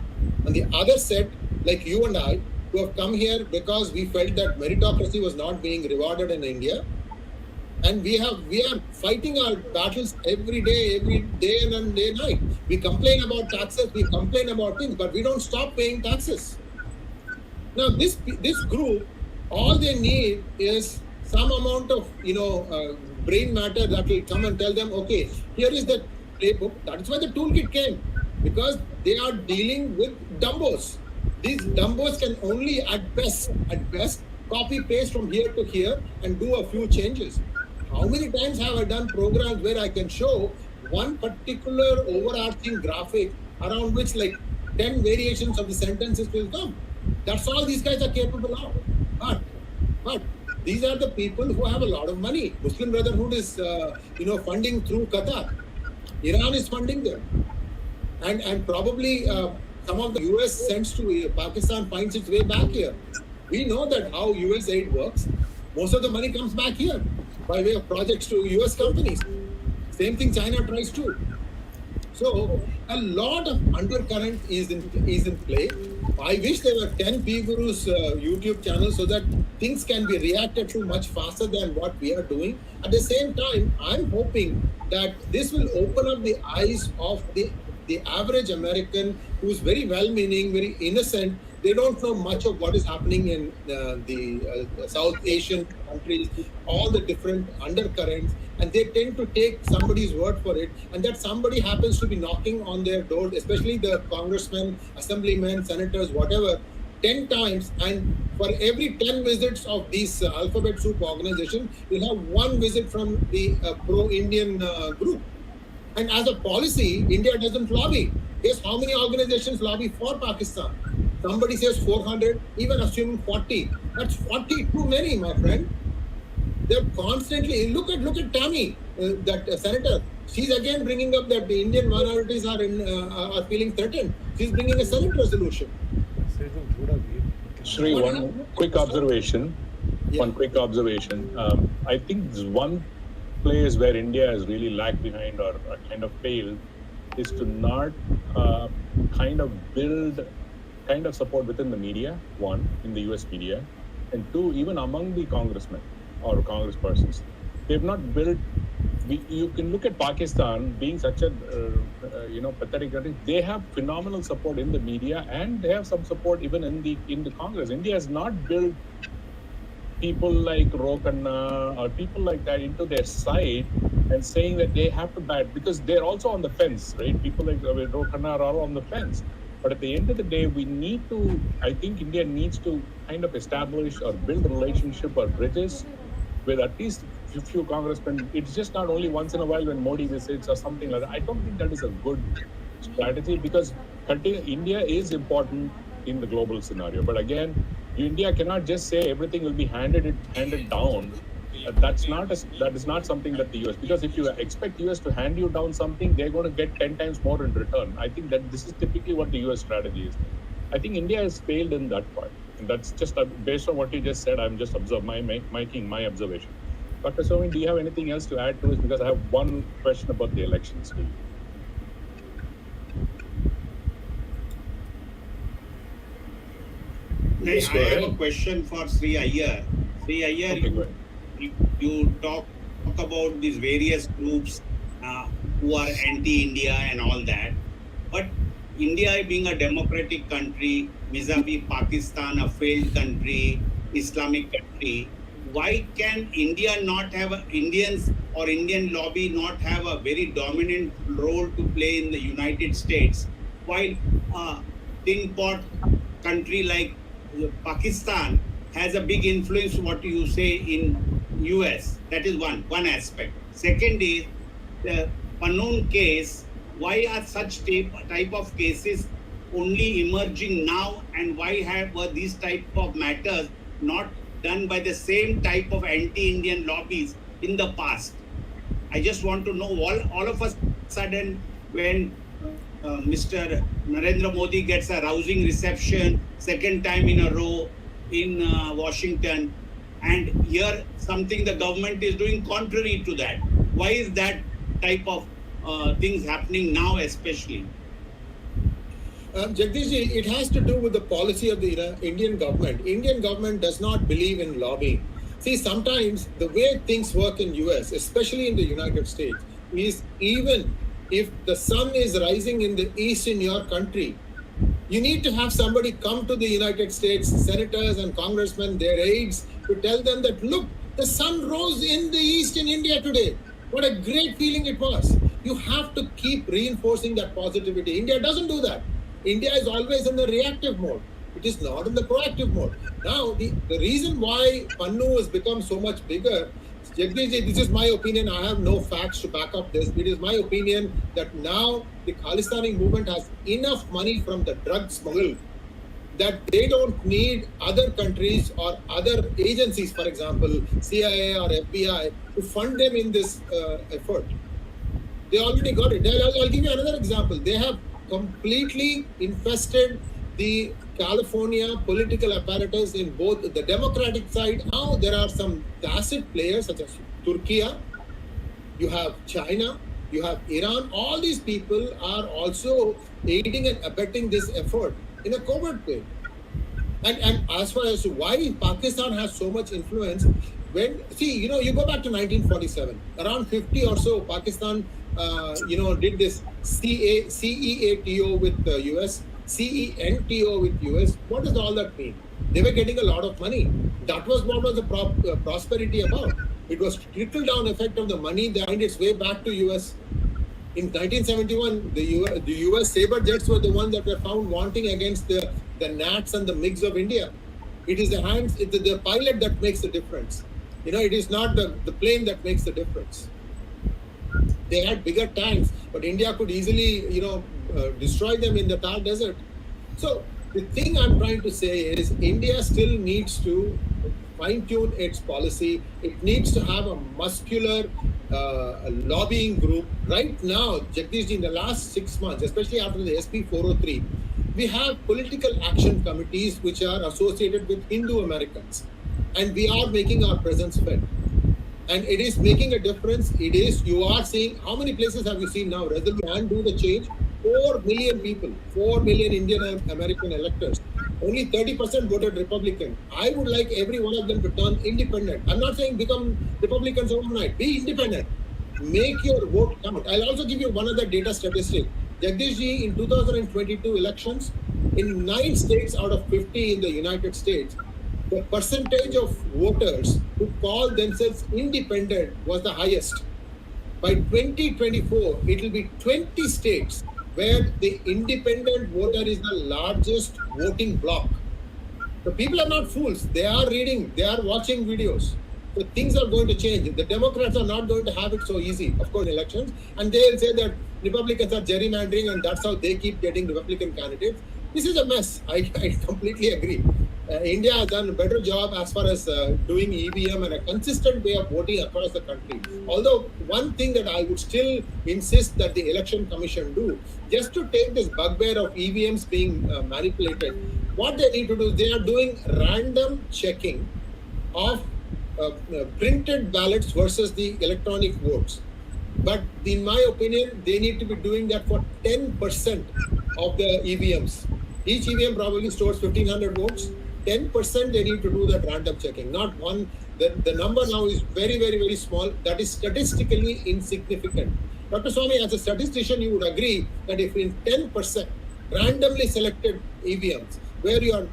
And the other set, like you and I, who have come here because we felt that meritocracy was not being rewarded in India. And we are fighting our battles every day and day night. We complain about taxes, we complain about things, but we don't stop paying taxes. Now, this group, all they need is some amount of brain matter that will come and tell them, okay, here is the playbook. That's why the toolkit came, because they are dealing with dumbos. These dumbos can only at best, copy paste from here to here and do a few changes. How many times have I done programs where I can show one particular overarching graphic around which like 10 variations of the sentences will come? That's all these guys are capable of. But these are the people who have a lot of money. Muslim Brotherhood is, funding through Qatar. Iran is funding them. And probably some of the US sends to Pakistan finds its way back here. We know that how US aid works. Most of the money comes back here by way of projects to US companies. Same thing China tries to. So a lot of undercurrent is in play. I wish there were 10 P Gurus YouTube channels so that things can be reacted to much faster than what we are doing. At the same time, I'm hoping that this will open up the eyes of the average American who's very well-meaning, very innocent. They don't know much of what is happening in the South Asian countries, all the different undercurrents, and they tend to take somebody's word for it, and that somebody happens to be knocking on their door, especially the congressmen, assemblymen, senators, whatever, 10 times, and for every 10 visits of these alphabet soup organization, you'll have one visit from the pro-Indian group. And as a policy, India doesn't lobby. Guess how many organizations lobby for Pakistan? Somebody says 400, even assuming 40. That's 40 too many, my friend. They're constantly, look at Tammy, that senator. She's again bringing up that the Indian minorities are feeling threatened. She's bringing a Senate resolution. Sri, one quick observation. Yeah. One quick observation. I think there's one place where India has really lagged behind or kind of failed is to not kind of build kind of support within the media, one, in the US media, and two, even among the congressmen or congresspersons. They've not built, you can look at Pakistan being such a, pathetic country. They have phenomenal support in the media and they have some support even in the Congress. India has not built people like Rokanna or people like that into their side and saying that they have to bat because they're also on the fence, right? People like Rokanna are on the fence. But at the end of the day, I think India needs to kind of establish or build a relationship or bridges with at least a few congressmen. It's just not only once in a while when Modi visits or something like that. I don't think that is a good strategy because India is important in the global scenario. But again, India cannot just say everything will be handed down. That is not something that the US, because if you expect US to hand you down something, they're going to get 10 times more in return. I think that this is typically what the US strategy is. I think India has failed in that part. And that's just based on what you just said, I'm just making my observation. Dr. Swamy, do you have anything else to add to this? Because I have one question about the elections to you. I have a question for Sri IYER. Sri IYER, Okay, you talk about these various groups who are anti-India and all that. But India being a democratic country, vis-a-vis Pakistan, a failed country, Islamic country, why can India not have Indians or Indian lobby not have a very dominant role to play in the United States? While tin pot country like Pakistan has a big influence, what you say, in US. That is one aspect. Second is the Pannun case. Why are such type of cases only emerging now, and why were these type of matters not done by the same type of anti-Indian lobbies in the past? I just want to know, all of a sudden when Mr. Narendra Modi gets a rousing reception, second time in a row in Washington, and here something the government is doing contrary to that. Why is that type of things happening now especially? Jagdishji, it has to do with the policy of the Indian government. Indian government does not believe in lobbying. See, sometimes the way things work in US, especially in the United States, is even if the sun is rising in the east in your country, you need to have somebody come to the United States, senators and congressmen, their aides, to tell them that, look, The sun rose in the east in India today. What a great feeling it was. You have to keep reinforcing that positivity. India doesn't do that. India is always in the reactive mode. It is not in the proactive mode. Now, the reason why Pannun has become so much bigger, Jagdishji, this is my opinion. I have no facts to back up this. It is my opinion that now the Khalistani movement has enough money from the drug smuggle that they don't need other countries or other agencies, for example, CIA or FBI, to fund them in this effort. They already got it. I'll give you another example. They have completely infested the California political apparatus in both the Democratic side. Now there are some tacit players such as Turkey, you have China, you have Iran. All these people are also aiding and abetting this effort in a covert way. And as far as why Pakistan has so much influence, you go back to 1947, around 50 or so, Pakistan, did this CEATO with the US, CENTO with US. What does all that mean? They were getting a lot of money. That was what was the prosperity about. It was trickle-down effect of the money that finds its way back to US. In 1971, the US Sabre jets were the ones that were found wanting against the Nats and the MiGs of India. It is the pilot that makes the difference. It is not the plane that makes the difference. They had bigger tanks, but India could easily, destroy them in the Thar Desert. So the thing I'm trying to say is India still needs to fine-tune its policy. It needs to have a muscular lobbying group. Right now, Jagdish, in the last 6 months, especially after the SP 403, we have political action committees which are associated with Hindu Americans, and we are making our presence felt. And it is making a difference. You are seeing, how many places have you seen now? Resolute can do the change. 4 million people, 4 million Indian American electors. Only 30% voted Republican. I would like every one of them to turn independent. I'm not saying become Republicans overnight. Be independent. Make your vote count. I'll also give you one other data statistic. Jagdishji, in 2022 elections, in 9 states out of 50 in the United States, the percentage of voters who call themselves independent was the highest. By 2024, it will be 20 states where the independent voter is the largest voting bloc. The people are not fools. They are reading, they are watching videos. So things are going to change. The Democrats are not going to have it so easy, of course, in elections. And they'll say that Republicans are gerrymandering and that's how they keep getting Republican candidates. This is a mess. I completely agree. India has done a better job as far as doing EVM and a consistent way of voting across the country. Although one thing that I would still insist that the Election Commission do, just to take this bugbear of EVMs being manipulated, what they need to do is they are doing random checking of printed ballots versus the electronic votes. But in my opinion, they need to be doing that for 10% of the EVMs. Each EVM probably stores 1,500 votes. 10% they need to do that random checking, not one. The number now is very, very, very small. That is statistically insignificant. Dr. Swamy, as a statistician, you would agree that if in 10% randomly selected EVMs, where you're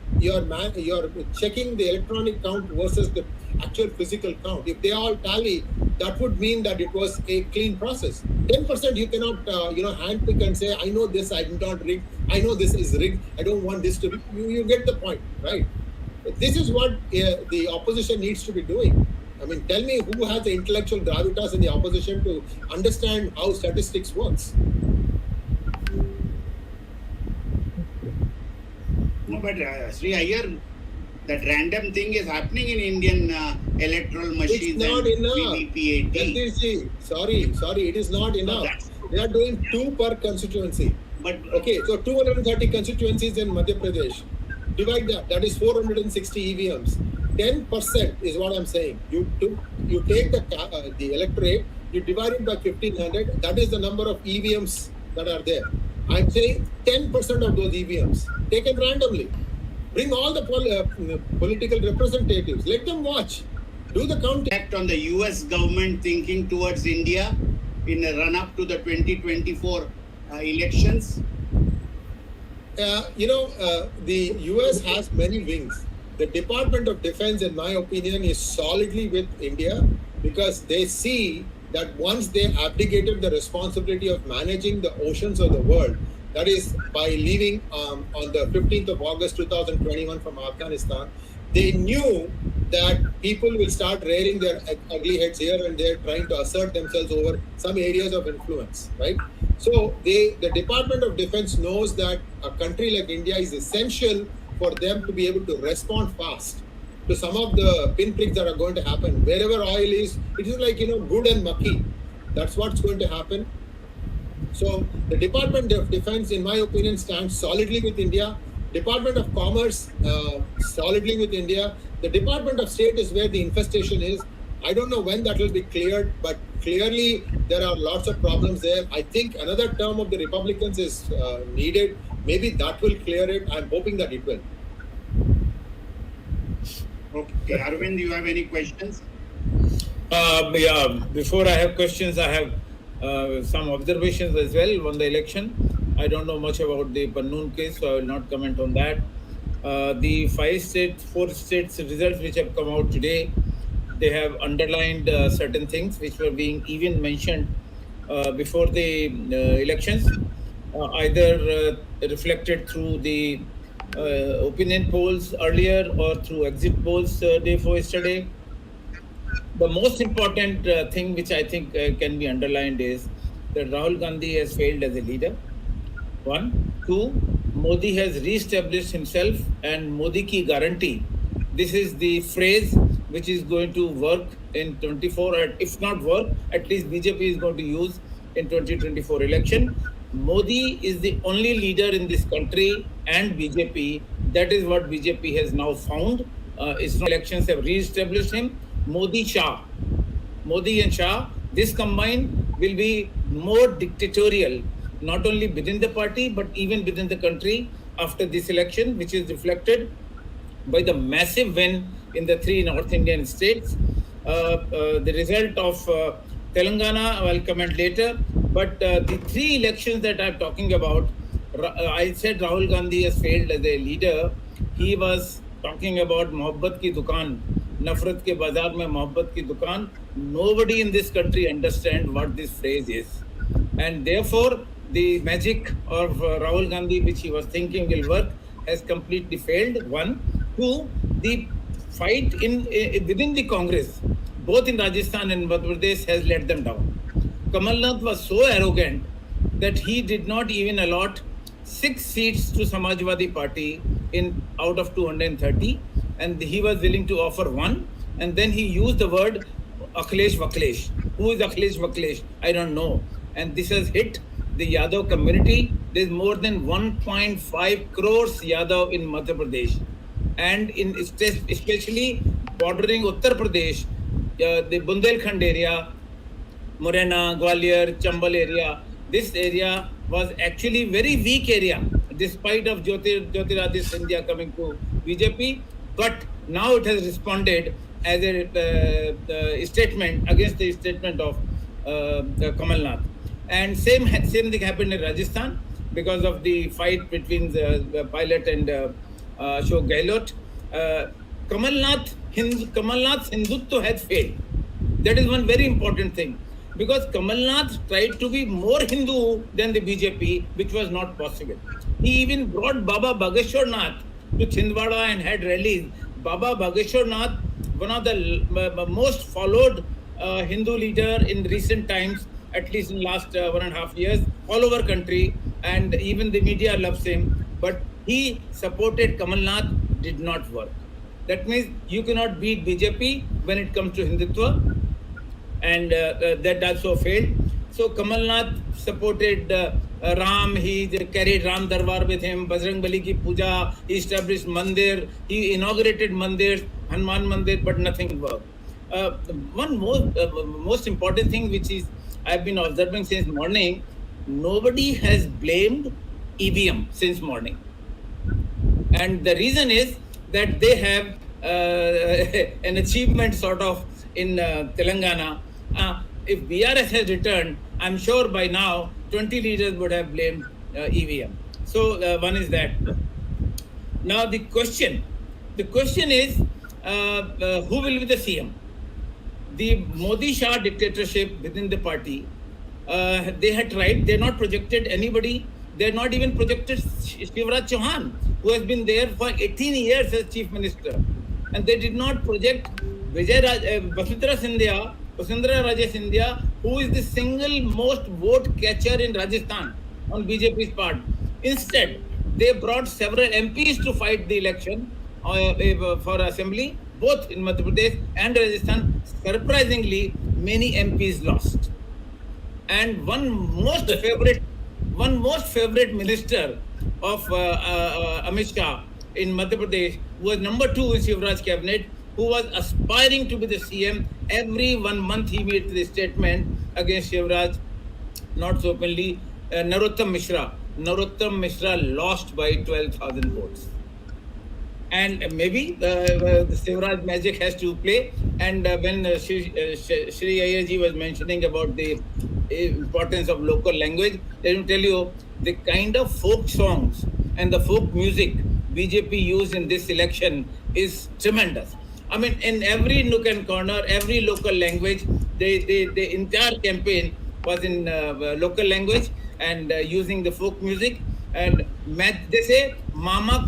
checking the electronic count versus the actual physical count, if they all tally, that would mean that it was a clean process. 10% you cannot, handpick and say, I know this, I did not rig, I know this is rigged, I don't want this to be, you get the point, right? This is what the opposition needs to be doing. I mean, tell me who has the intellectual gravitas in the opposition to understand how statistics works. No, but Sri Iyer, that random thing is happening in Indian electoral machines. It's not enough. VVPAT. Sorry, it is not enough. They are doing 2 per constituency. But okay, so 230 constituencies in Madhya Pradesh. Divide that is 460 EVMs. 10% is what I'm saying. You take the electorate, you divide it by 1,500. That is the number of EVMs that are there. I'm saying 10% of those EVMs taken randomly. Bring all the political representatives. Let them watch. Do the counting. Act on the US government thinking towards India in a run-up to the 2024 elections? The US has many wings. the Department of Defense, in my opinion, is solidly with India because they see that once they abdicated the responsibility of managing the oceans of the world, that is by leaving on the 15th of August 2021 from Afghanistan, they knew that people will start rearing their ugly heads here and there, trying to assert themselves over some areas of influence, right? So the Department of Defense knows that a country like India is essential for them to be able to respond fast to some of the pinpricks that are going to happen. Wherever oil is, it is like, good and mucky. That's what's going to happen. So the Department of Defense, in my opinion, stands solidly with India. Department of Commerce, solidly with India. The Department of State is where the infestation is. I don't know when that will be cleared, but clearly there are lots of problems there. I think another term of the Republicans is needed. Maybe that will clear it. I'm hoping that it will. Okay, Arvind, do you have any questions? Yeah, before I have questions, I have some observations as well on the election. I don't know much about the Pannun case, so I will not comment on that. The 4 states results which have come out today, they have underlined certain things which were being even mentioned before the elections, either reflected through the opinion polls earlier or through exit polls day before yesterday. The most important thing which I think can be underlined is that Rahul Gandhi has failed as a leader. 1. 2. Modi has re-established himself, and Modi ki guarantee. This is the phrase which is going to work in 24, or if not work, at least BJP is going to use in 2024 election. Modi is the only leader in this country, and BJP. That is what BJP has now found. Elections have re-established him. Modi and Shah, this combined will be more dictatorial, not only within the party, but even within the country after this election, which is reflected by the massive win in the 3 North Indian states. The result of Telangana, I will comment later, but the 3 elections that I'm talking about, I said Rahul Gandhi has failed as a leader. He was talking about Mohabbat ki dukaan, Nafrat ke bazaar mein Mohabbat ki dukaan. Nobody in this country understands what this phrase is. And therefore, the magic of Rahul Gandhi, which he was thinking will work, has completely failed. 1. 2, the fight within the Congress, both in Rajasthan and Madhya Pradesh, has let them down. Kamal Nath was so arrogant that he did not even allot 6 seats to Samajwadi Party out of 230, and he was willing to offer 1, and then he used the word Akhilesh Vaklesh. Who is Akhilesh Vaklesh? I don't know. And this has hit the Yadav community. There's more than 1.5 crores Yadav in Madhya Pradesh, and especially bordering Uttar Pradesh, the Bundelkhand area, Morena, Gwalior, Chambal area. This area was actually very weak area, despite of Jyotiradish Scindia coming to BJP. But now it has responded as a statement against the statement of Kamal Nath. And same thing happened in Rajasthan because of the fight between the pilot and Ashok Gehlot. Kamal Nath's Hindutva has failed. That is one very important thing, because Kamal Nath tried to be more Hindu than the BJP, which was not possible. He even brought Baba Bageshwar Nath to Chhindwara and had rallies. Baba Bageshwar Nath, one of the most followed Hindu leader in recent times, at least in last 1.5 years, all over country, and even the media loves him. But he supported Kamal Nath, did not work. That means you cannot beat BJP when it comes to Hindutva, and that also failed. So Kamal Nath supported Ram, he carried Ram Darbar with him, Bajrang Bali ki puja, he established mandir, he inaugurated mandir, Hanuman Mandir, but nothing worked. One most important thing which is I've been observing since morning, nobody has blamed EVM since morning. And the reason is that they have an achievement sort of in Telangana. If BRS has returned, I'm sure by now 20 leaders would have blamed EVM. So one is that. Now the question, The question is, who will be the CM? The Modi-Shah dictatorship within the party, they had tried. They not projected anybody. They not even projected Shivraj Chauhan, who has been there for 18 years as chief minister, and they did not project Vasundhara Raje Scindia, who is the single most vote catcher in Rajasthan on BJP's part. Instead, they brought several MPs to fight the election for assembly, both in Madhya Pradesh and Rajasthan. Surprisingly, many MPs lost. And one most favorite minister of Amit Shah in Madhya Pradesh, who was number 2 in Shivraj cabinet, who was aspiring to be the CM. Every 1 month he made the statement against Shivraj, not so openly. Narottam Mishra lost by 12,000 votes. And maybe the Shivraj magic has to play. And when Shri Iyer ji was mentioning about the importance of local language, let me tell you, the kind of folk songs and the folk music BJP used in this election is tremendous. I mean, in every nook and corner, every local language, the entire campaign was in local language and using the folk music. And they say, Mama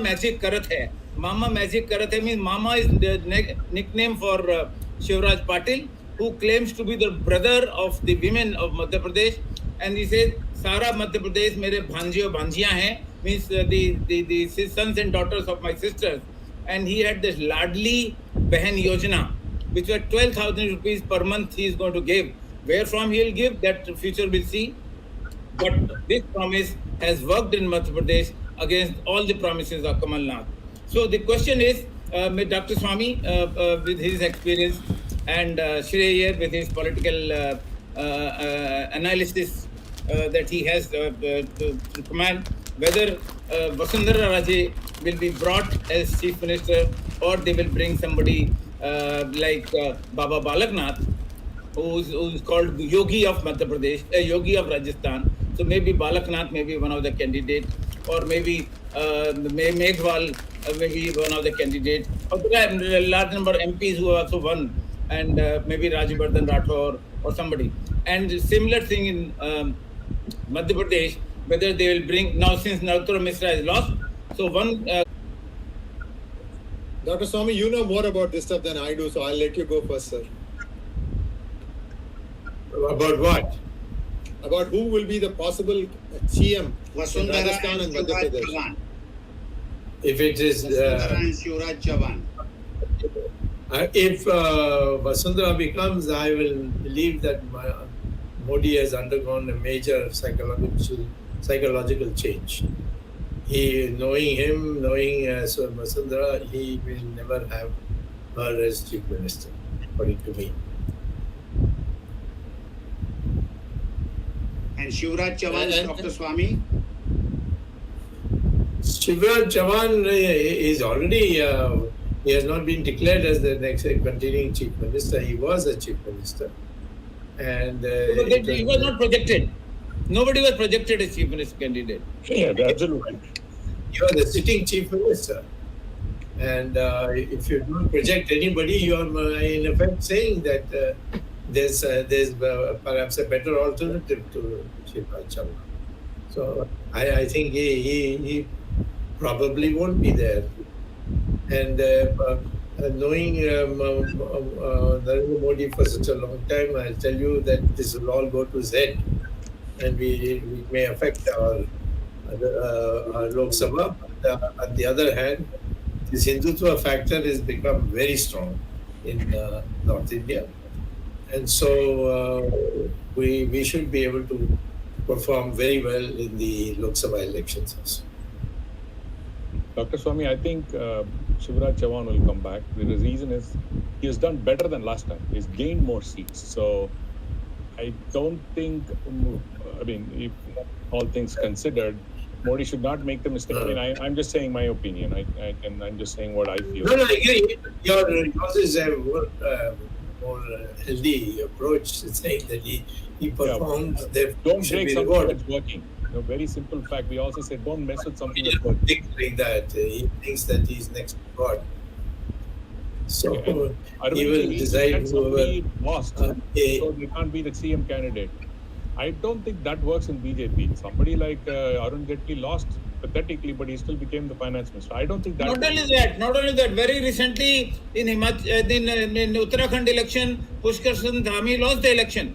magic karat hai. Mama magic karat hai means Mama is the nickname for Shivraj Patil, who claims to be the brother of the women of Madhya Pradesh. And he says, Sara Madhya Pradesh mere bhanji aur bhanjiyan hai, means the sons and daughters of my sisters. And he had this Ladli Behan Yojana, which was 12,000 rupees per month he is going to give. Where from he will give, that future will see. But this promise has worked in Madhya Pradesh against all the promises of Kamal Nath. So the question is, Dr. Swamy, with his experience, and Shri Iyer with his political analysis that he has to command, whether Vasundhara Raje will be brought as chief minister, or they will bring somebody like Baba Balaknath, who is called Yogi of Madhya Pradesh, Yogi of Rajasthan. So maybe Balaknath may be one of the candidates, or maybe Meghwal may be one of the candidates. Or there are a large number of MPs who have also won, and maybe Rajivardhan Rathore or somebody. And similar thing in Madhya Pradesh, whether they will bring, now since Narottam Mishra is lost, so one... Dr. Swamy, you know more about this stuff than I do, so I'll let you go first, sir. About what? About who will be the possible CM in Vasundhara Rajasthan and Madhya Shivraj Pradesh. Chauhan. If it is... Vasundhara and Shivraj Chauhan. if Vasundhara becomes, I will believe that Modi has undergone a major psychological change. Knowing Vasundhara, he will never have her as chief minister, according to me. And Shivraj Chauhan, Dr. Swamy? Shivraj Chauhan is already, he has not been declared as the next continuing chief minister. He was a chief minister. And he was not projected. Nobody was projected as chief minister candidate. Yeah, absolutely. You are the sitting chief minister. And if you don't project anybody, you are in effect saying that there's perhaps a better alternative to Shivraj Chauhan. So I think he probably won't be there. And knowing Narendra Modi for such a long time, I'll tell you that this will all go to his head, and we may affect our Lok Sabha. On the other hand, this Hindutva factor has become very strong in North India. And so we should be able to perform very well in the Lok Sabha elections also. Dr. Swamy, I think Shivraj Chauhan will come back. The reason is he has done better than last time. He's gained more seats. So I don't think, I mean, if all things considered, Modi should not make the mistake. I mean, I'm just saying my opinion. I'm just saying what I feel. No, I agree. Yours is a more healthy approach, saying that he performed. Don't break something that's working. very simple fact. We also say don't mess with something He that doesn't works. think like that. He thinks that he's next to God. So he will Arvind, decide said whoever. somebody lost, so they can't be the CM candidate. I don't think that works in BJP. Somebody like Arun Jaitley lost pathetically, but he still became the finance minister. I don't think that. Not only that. Very recently in in Uttarakhand election, Pushkar Singh Dhami lost the election.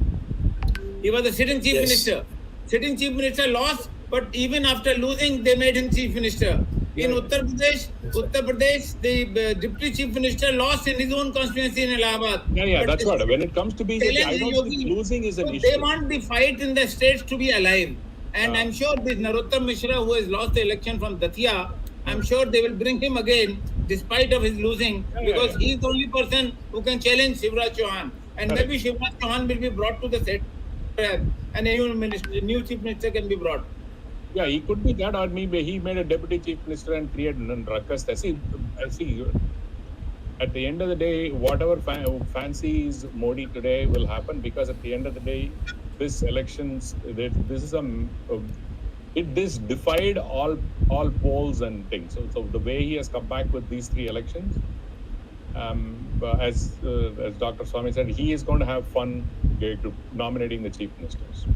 He was the sitting chief minister. Sitting chief minister lost, but even after losing, they made him chief minister. In Uttar Pradesh, the deputy chief minister lost in his own constituency in Allahabad. Yeah, that's what. When it comes to BJP, I don't think losing is an issue. They want the fight in the states to be alive. And I'm sure this Narottam Mishra, who has lost the election from Datia, I'm sure they will bring him again, despite of his losing, because he's the only person who can challenge Shivraj Chauhan. And maybe Shivraj Chauhan will be brought to the state, and a new chief minister can be brought. Yeah, he could be that, or maybe he made a deputy chief minister and created a ruckus. I see. At the end of the day, whatever fancies Modi today will happen, because at the end of the day, this elections, this defied all polls and things. So the way he has come back with these three elections, as Dr. Swamy said, he is going to have fun nominating the chief ministers.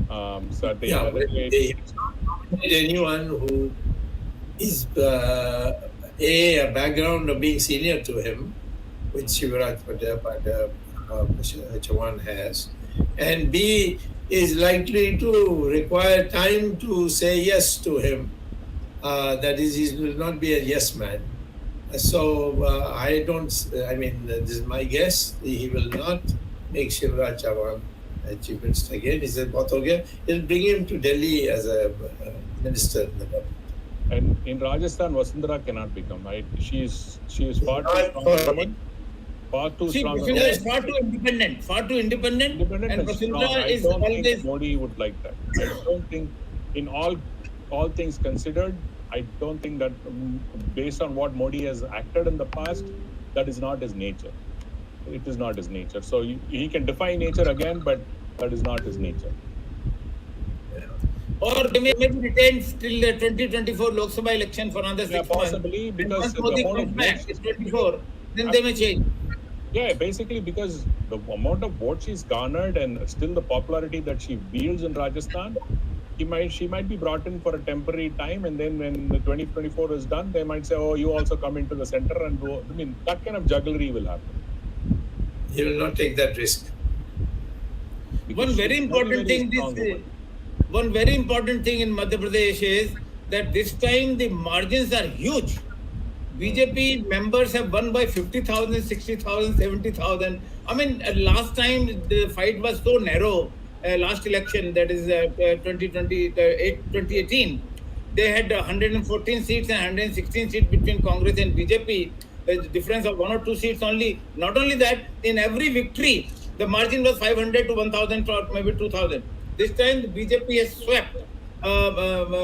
So at the end of the day, anyone who is a background of being senior to him, which Shivraj Chauhan has, and B is likely to require time to say yes to him. That is, he will not be a yes man. So this is my guess. He will not make Shivraj Chauhan chief minister again. He said, he'll bring him to Delhi as a minister in the government. And in Rajasthan, Vasundhara cannot become, right? She is far too strong. Vasundhara is far too independent. And Vasundhara is always. I don't always. think Modi would like that. I don't think, in all things considered, I don't think that, based on what Modi has acted in the past, that is not his nature. It is not his nature. So he can defy nature again, but that is not his nature. Or they may be retained till the 2024 Lok Sabha election for another 6 months. Possibly, because once Modi comes back in 24, then they may change. Yeah, basically because the amount of votes she's garnered and still the popularity that she wields in Rajasthan, she might be brought in for a temporary time, and then when the 2024 is done, they might say, oh, you also come into the center and go. I mean, that kind of jugglery will happen. He will not take that risk. One very important thing in Madhya Pradesh is that this time the margins are huge. BJP members have won by 50,000, 60,000, 70,000. I mean, last time the fight was so narrow. Last election, that is 2018, they had 114 seats and 116 seats between Congress and BJP. There's a difference of 1 or 2 seats only. Not only that, in every victory, the margin was 500 to 1,000 or maybe 2,000. This time, the BJP has swept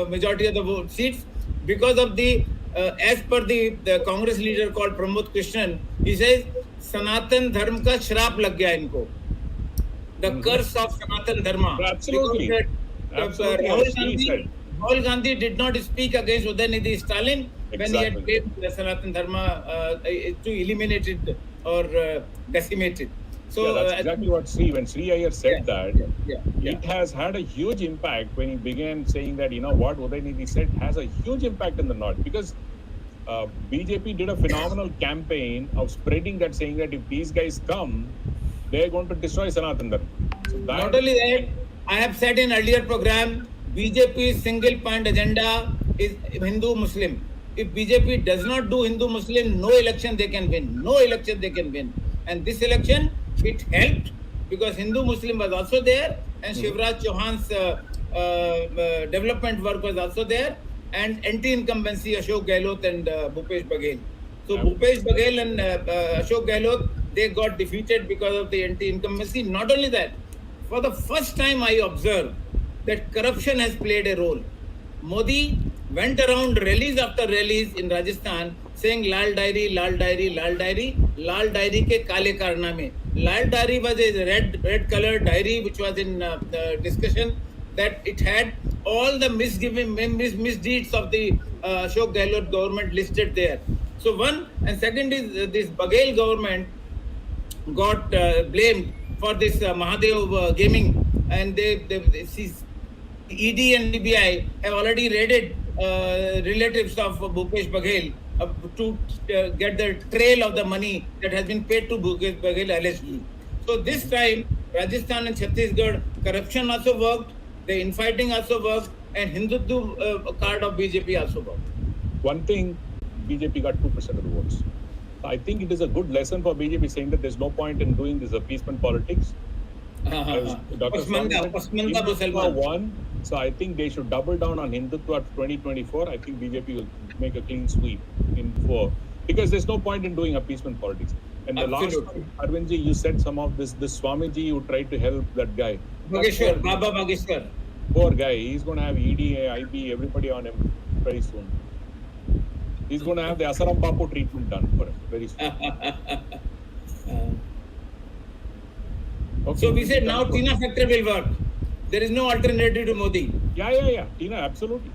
majority of the seats because of as per the Congress leader called Pramod Krishnan, he says, Sanatan Dharma ka shrap lag gaya inko. The curse of Sanatan Dharma. Absolutely. Rahul Gandhi did not speak against Udayanidhi Stalin when he had claimed Sanatan Dharma to eliminate it or decimate it. So that's exactly what when Sri Iyer said that. It has had a huge impact when he began saying that, what Udayanidhi said has a huge impact in the north, because BJP did a phenomenal campaign of spreading that, saying that if these guys come, they're going to destroy Sanatan Dharma. So not only that, I have said in earlier program, BJP's single point agenda is Hindu-Muslim. If BJP does not do Hindu-Muslim, no election they can win. And this election, it helped because Hindu-Muslim was also there, and Shivraj Chauhan's development work was also there, and anti-incumbency Ashok Gehlot and Bhupesh Baghel. So Bhupesh Baghel and Ashok Gehlot, they got defeated because of the anti-incumbency. Not only that, for the first time I observed that corruption has played a role. Modi went around rallies after rallies in Rajasthan saying Lal Diary, Lal Diary, Lal Diary, Lal Diary ke kale karname. Lal Diary was a red colored diary which was in discussion, that it had all the misdeeds of the Ashok Gehlot government listed there. So one, and second is this Baghel government got blamed for this Mahadev gaming, and they ED and CBI have already raided relatives of Bhupesh Baghel to get the trail of the money that has been paid to Bhupesh Baghel allegedly. So this time, Rajasthan and Chhattisgarh, corruption also worked, the infighting also worked, and Hindutva card of BJP also worked. One thing, BJP got 2% of the votes. I think it is a good lesson for BJP saying that there's no point in doing this appeasement politics. Dr. Hindutva won, so I think they should double down on Hindutva 2024. I think BJP will make a clean sweep in 4, because there's no point in doing appeasement politics. And the last one, Arvindji, you said some of this Swamiji who tried to help that guy. Bageshwar, Baba Bageshwar. Poor guy, he's going to have ED, IB, everybody on him very soon. He's going to have the Asaram Bapu treatment done for him very soon. Okay. So we said now Tina factor will work. There is no alternative to Modi. Yeah. Tina, absolutely.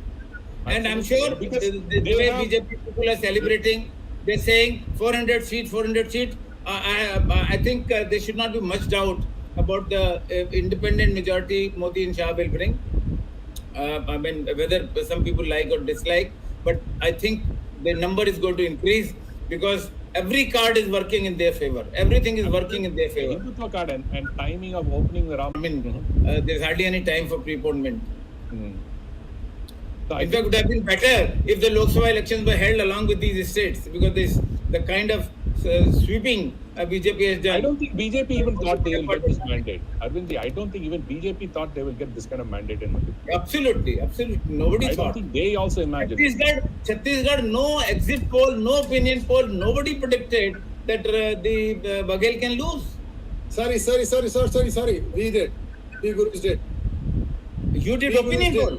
And I'm sure the way BJP people are celebrating, they're saying 400 seats. I think there should not be much doubt about the independent majority Modi and Shah will bring. I mean, whether some people like or dislike, but I think the number is going to increase because every card is working in their favor. Everything is working in their favor. Hindutva card and timing of opening the Ram. I mean, there's hardly any time for preponement. So in fact, it would have been better if the Lok Sabha elections were held along with these states, because the kind of sweeping BJP has done. I don't think BJP even thought they will get this mandate. Arvindji, I don't think even BJP thought they will get this kind of mandate in Madhya Pradesh. Absolutely. Nobody thought. I don't think they also imagined. Chhattisgarh, no exit poll, no opinion poll, nobody predicted that the Baghel can lose. Sorry. We did. We Gurus did. You did opinion poll.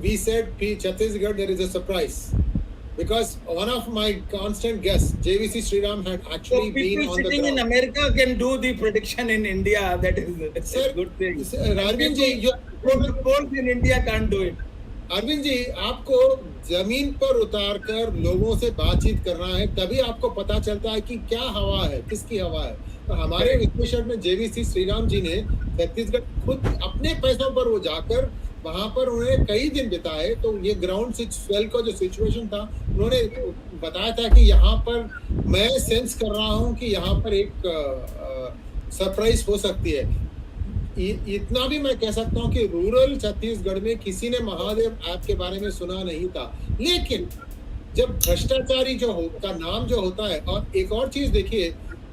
We said Chhattisgarh there is a surprise. Because one of my constant guests, JVC Sriram, had actually been on the ground. People sitting in America can do the prediction in India. That is a good thing. Arvind ji, polls in India can't do it. Arvind ji, आपको जमीन पर उतार कर लोगों से बातचीत करना है, तभी आपको पता चलता है कि क्या हवा है, किसकी हवा है. तो हमारे विश्लेषण में जेवीसी श्रीराम जी ने छत्तीसगढ़ खुद अपने पैसों पर वो जाकर वहां पर उन्होंने कई दिन बिताए. तो ये ग्राउंड स्वेल का जो सिचुएशन था, उन्होंने बताया था कि यहाँ पर मैं सेंस कर रहा हूँ कि यहाँ पर एक सरप्राइज हो सकती है. इतना भी मैं कह सकता हूँ कि रूरल छत्तीसगढ़ में किसी ने महादेव ऐप के बारे में सुना नहीं था. लेकिन जब भ्रष्टाचारी का नाम जो होता है, और एक और चीज देखिए,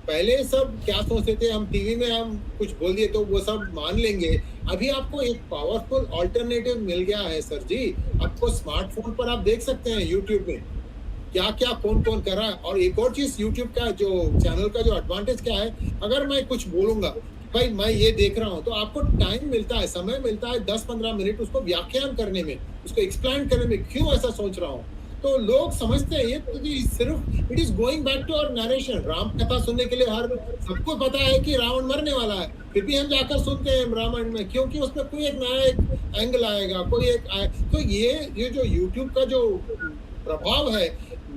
पहले सब क्या सोचते थे, हम टीवी में हम कुछ बोल दिए तो वो सब मान लेंगे. अभी आपको एक पावरफुल ऑल्टरनेटिव मिल गया है सर जी. आपको स्मार्टफोन पर आप देख सकते हैं यूट्यूब में क्या क्या कौन कर रहा है. और एक और चीज, यूट्यूब का जो चैनल का जो एडवांटेज क्या है, अगर मैं कुछ बोलूंगा, भाई मैं ये देख रहा हूँ, तो आपको टाइम मिलता है, समय मिलता है 10-15 मिनट उसको व्याख्यान करने में, उसको एक्सप्लेन करने में, क्यों ऐसा सोच रहा हूँ. तो लोग समझते हैं ये सिर्फ it is going back to our narration. Ram कथा सुनने के लिए सबको पता है कि रावण मरने वाला है, फिर भी हम जाकर सुनते हैं रामायण में, क्योंकि उसमें कोई एक नया एंगल आएगा, कोई एक तो ये जो यूट्यूब का जो प्रभाव है,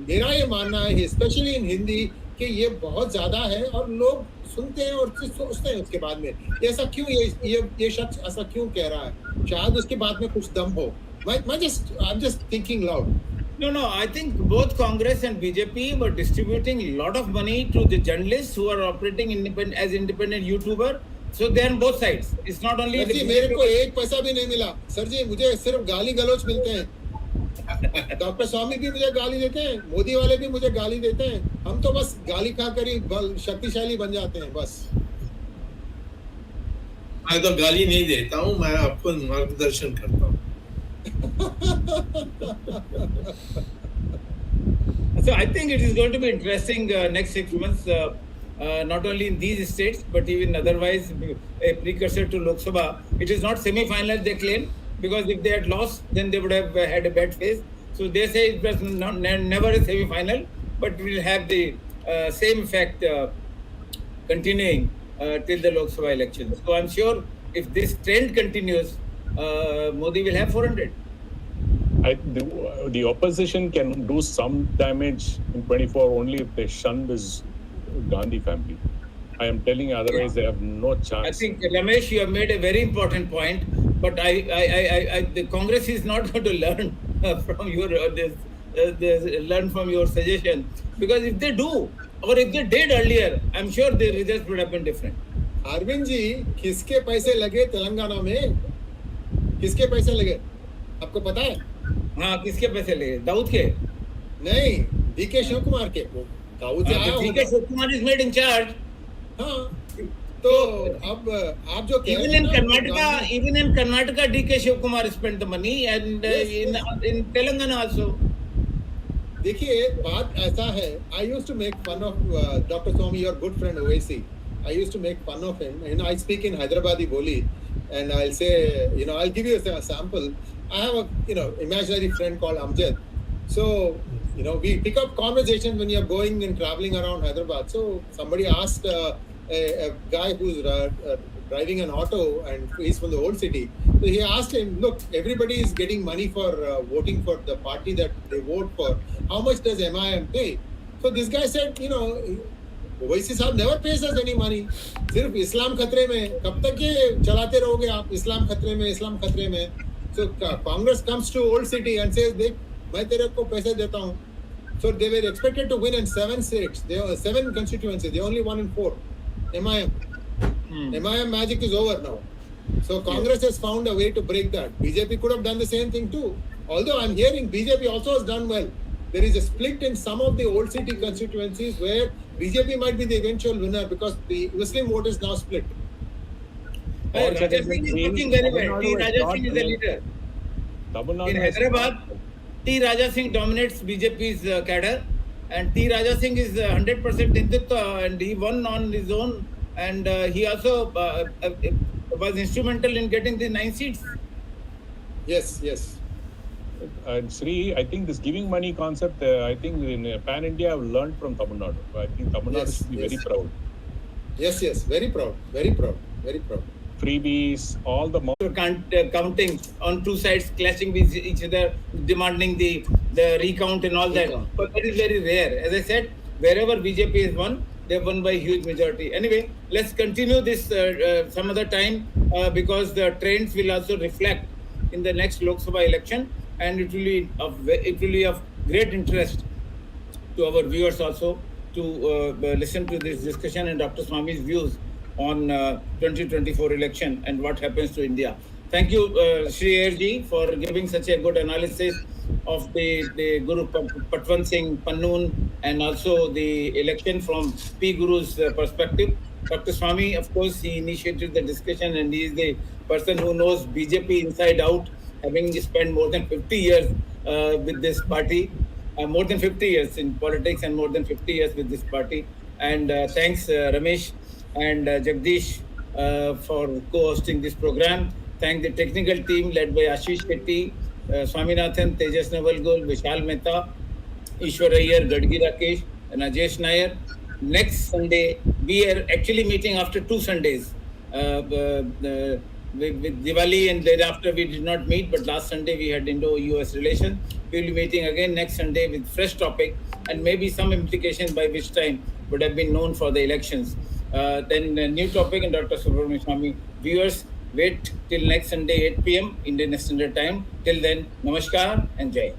मेरा ये मानना है स्पेशली इन हिंदी कि ये बहुत ज्यादा है, और लोग सुनते हैं और सोचते हैं उसके बाद में ऐसा क्यों, ये शख्स ऐसा क्यों कह रहा है, शायद उसके बाद में कुछ दम हो. I'm just thinking loud. No, I think both Congress and BJP were distributing a lot of money to the journalists who are operating as independent YouTuber. So they're on both sides. It's not only. Sir ji, मेरे को एक पैसा भी नहीं मिला sir जी, मुझे सिर्फ गाली गलौज मिलते हैं. डॉक्टर स्वामी भी मुझे गाली देते हैं, मोदी वाले भी मुझे गाली देते हैं. हम तो बस गाली खाकर ही शक्तिशाली बन जाते हैं बस. मैं तो गाली नहीं देता हूँ, मैं आपको मार्गदर्शन करता हूँ. So I think it is going to be interesting next 6 months, not only in these states but even otherwise. A precursor to Lok Sabha. It is not semi-final, they claim, because if they had lost, then they would have had a bad face. So they say it was never a semi-final, but will have the same effect continuing till the Lok Sabha elections. So I'm sure if this trend continues, Modi will have 400. The opposition can do some damage in 24 only if they shun this Gandhi family. I am telling you, otherwise they have no chance. I think, Ramesh, you have made a very important point, but the Congress is not going to learn from your learn from your suggestion, because if they do, or if they did earlier, I'm sure the results would have been different. Arvind ji, किसके पैसे लगे तेलंगाना में? किसके पैसे लगे? आपको पता है? हाँ, किसके पैसे लगे? दाऊद के? नहीं, डीके शिव कुमार के. दाऊद से आया DK Shiv Kumar is made in charge. हाँ, तो अब आप जो even in Karnataka, DK Shiv Kumar spent the money, and in Telangana also. देखिए, बात ऐसा है. I used to make fun of Dr. Swamy, your good friend Owaisi. I used to make fun of him. I speak in Hyderabadi Boli, and I'll say, I'll give you a sample. I have a, imaginary friend called Amjad. So, we pick up conversations when you're going and traveling around Hyderabad. So, somebody asked a guy who's driving an auto, and he's from the old city. So, he asked him, look, everybody is getting money for voting for the party that they vote for. How much does MIM pay? So, this guy said, Owaisi साहब never pays us any money. सिर्फ इस्लाम खतरे में, कब तक ये चलाते रहोगे आप? इस्लाम खतरे में. So Congress comes to old city and says, देख, मैं तेरे को पैसे देता हूँ. So they were expected to win in 7 states. There were 7 constituencies. They only won in 4. MIM. MIM magic is over now. So Congress has found a way to break that. BJP could have done the same thing too. Although I'm hearing BJP also has done well. There is a split in some of the old city constituencies where BJP might be the eventual winner because the Muslim vote is now split. Raja Singh is looking very well. T. Raja Singh is the leader. In Hyderabad, T. Raja Singh dominates BJP's cadre, and T. Raja Singh is 100% Hindutva, and he won on his own, and he also was instrumental in getting the 9 seats. Yes. And SREE, I think this giving money concept, I think in Pan India, I've learned from Tamil Nadu. I think Tamil Nadu should be very proud. Yes, very proud. Freebies, all the counting on two sides, clashing with each other, demanding the recount and all that. But that is very rare. As I said, wherever BJP has won, they have won by huge majority. Anyway, let's continue this some other time because the trends will also reflect in the next Lok Sabha election, and it will be of great interest to our viewers also to listen to this discussion and Dr. Swamy's views on 2024 election and what happens to India. Thank you, Shri Ayer ji, for giving such a good analysis of the Guru Patwan Singh Pannun and also the election from P. Guru's perspective. Dr. Swamy, of course, he initiated the discussion, and he is the person who knows BJP inside out, having spent more than 50 years with this party, more than 50 years in politics and more than 50 years with this party. And thanks, Ramesh and Jagdish for co-hosting this program. Thank the technical team led by Ashish Shetty, Swaminathan, Tejas Navalgul, Vishal Mehta, Ishwar Iyer, Gadgi Rakesh, and Ajesh Nair. Next Sunday, we are actually meeting after 2 Sundays. With Diwali, and thereafter we did not meet, but last Sunday we had Indo-US relations. We will be meeting again next Sunday with fresh topic and maybe some implications by which time would have been known for the elections. Then a new topic and Dr. Subramanian Swamy. Viewers, wait till next Sunday 8 p.m. Indian Standard Time. Till then, namaskar and jai.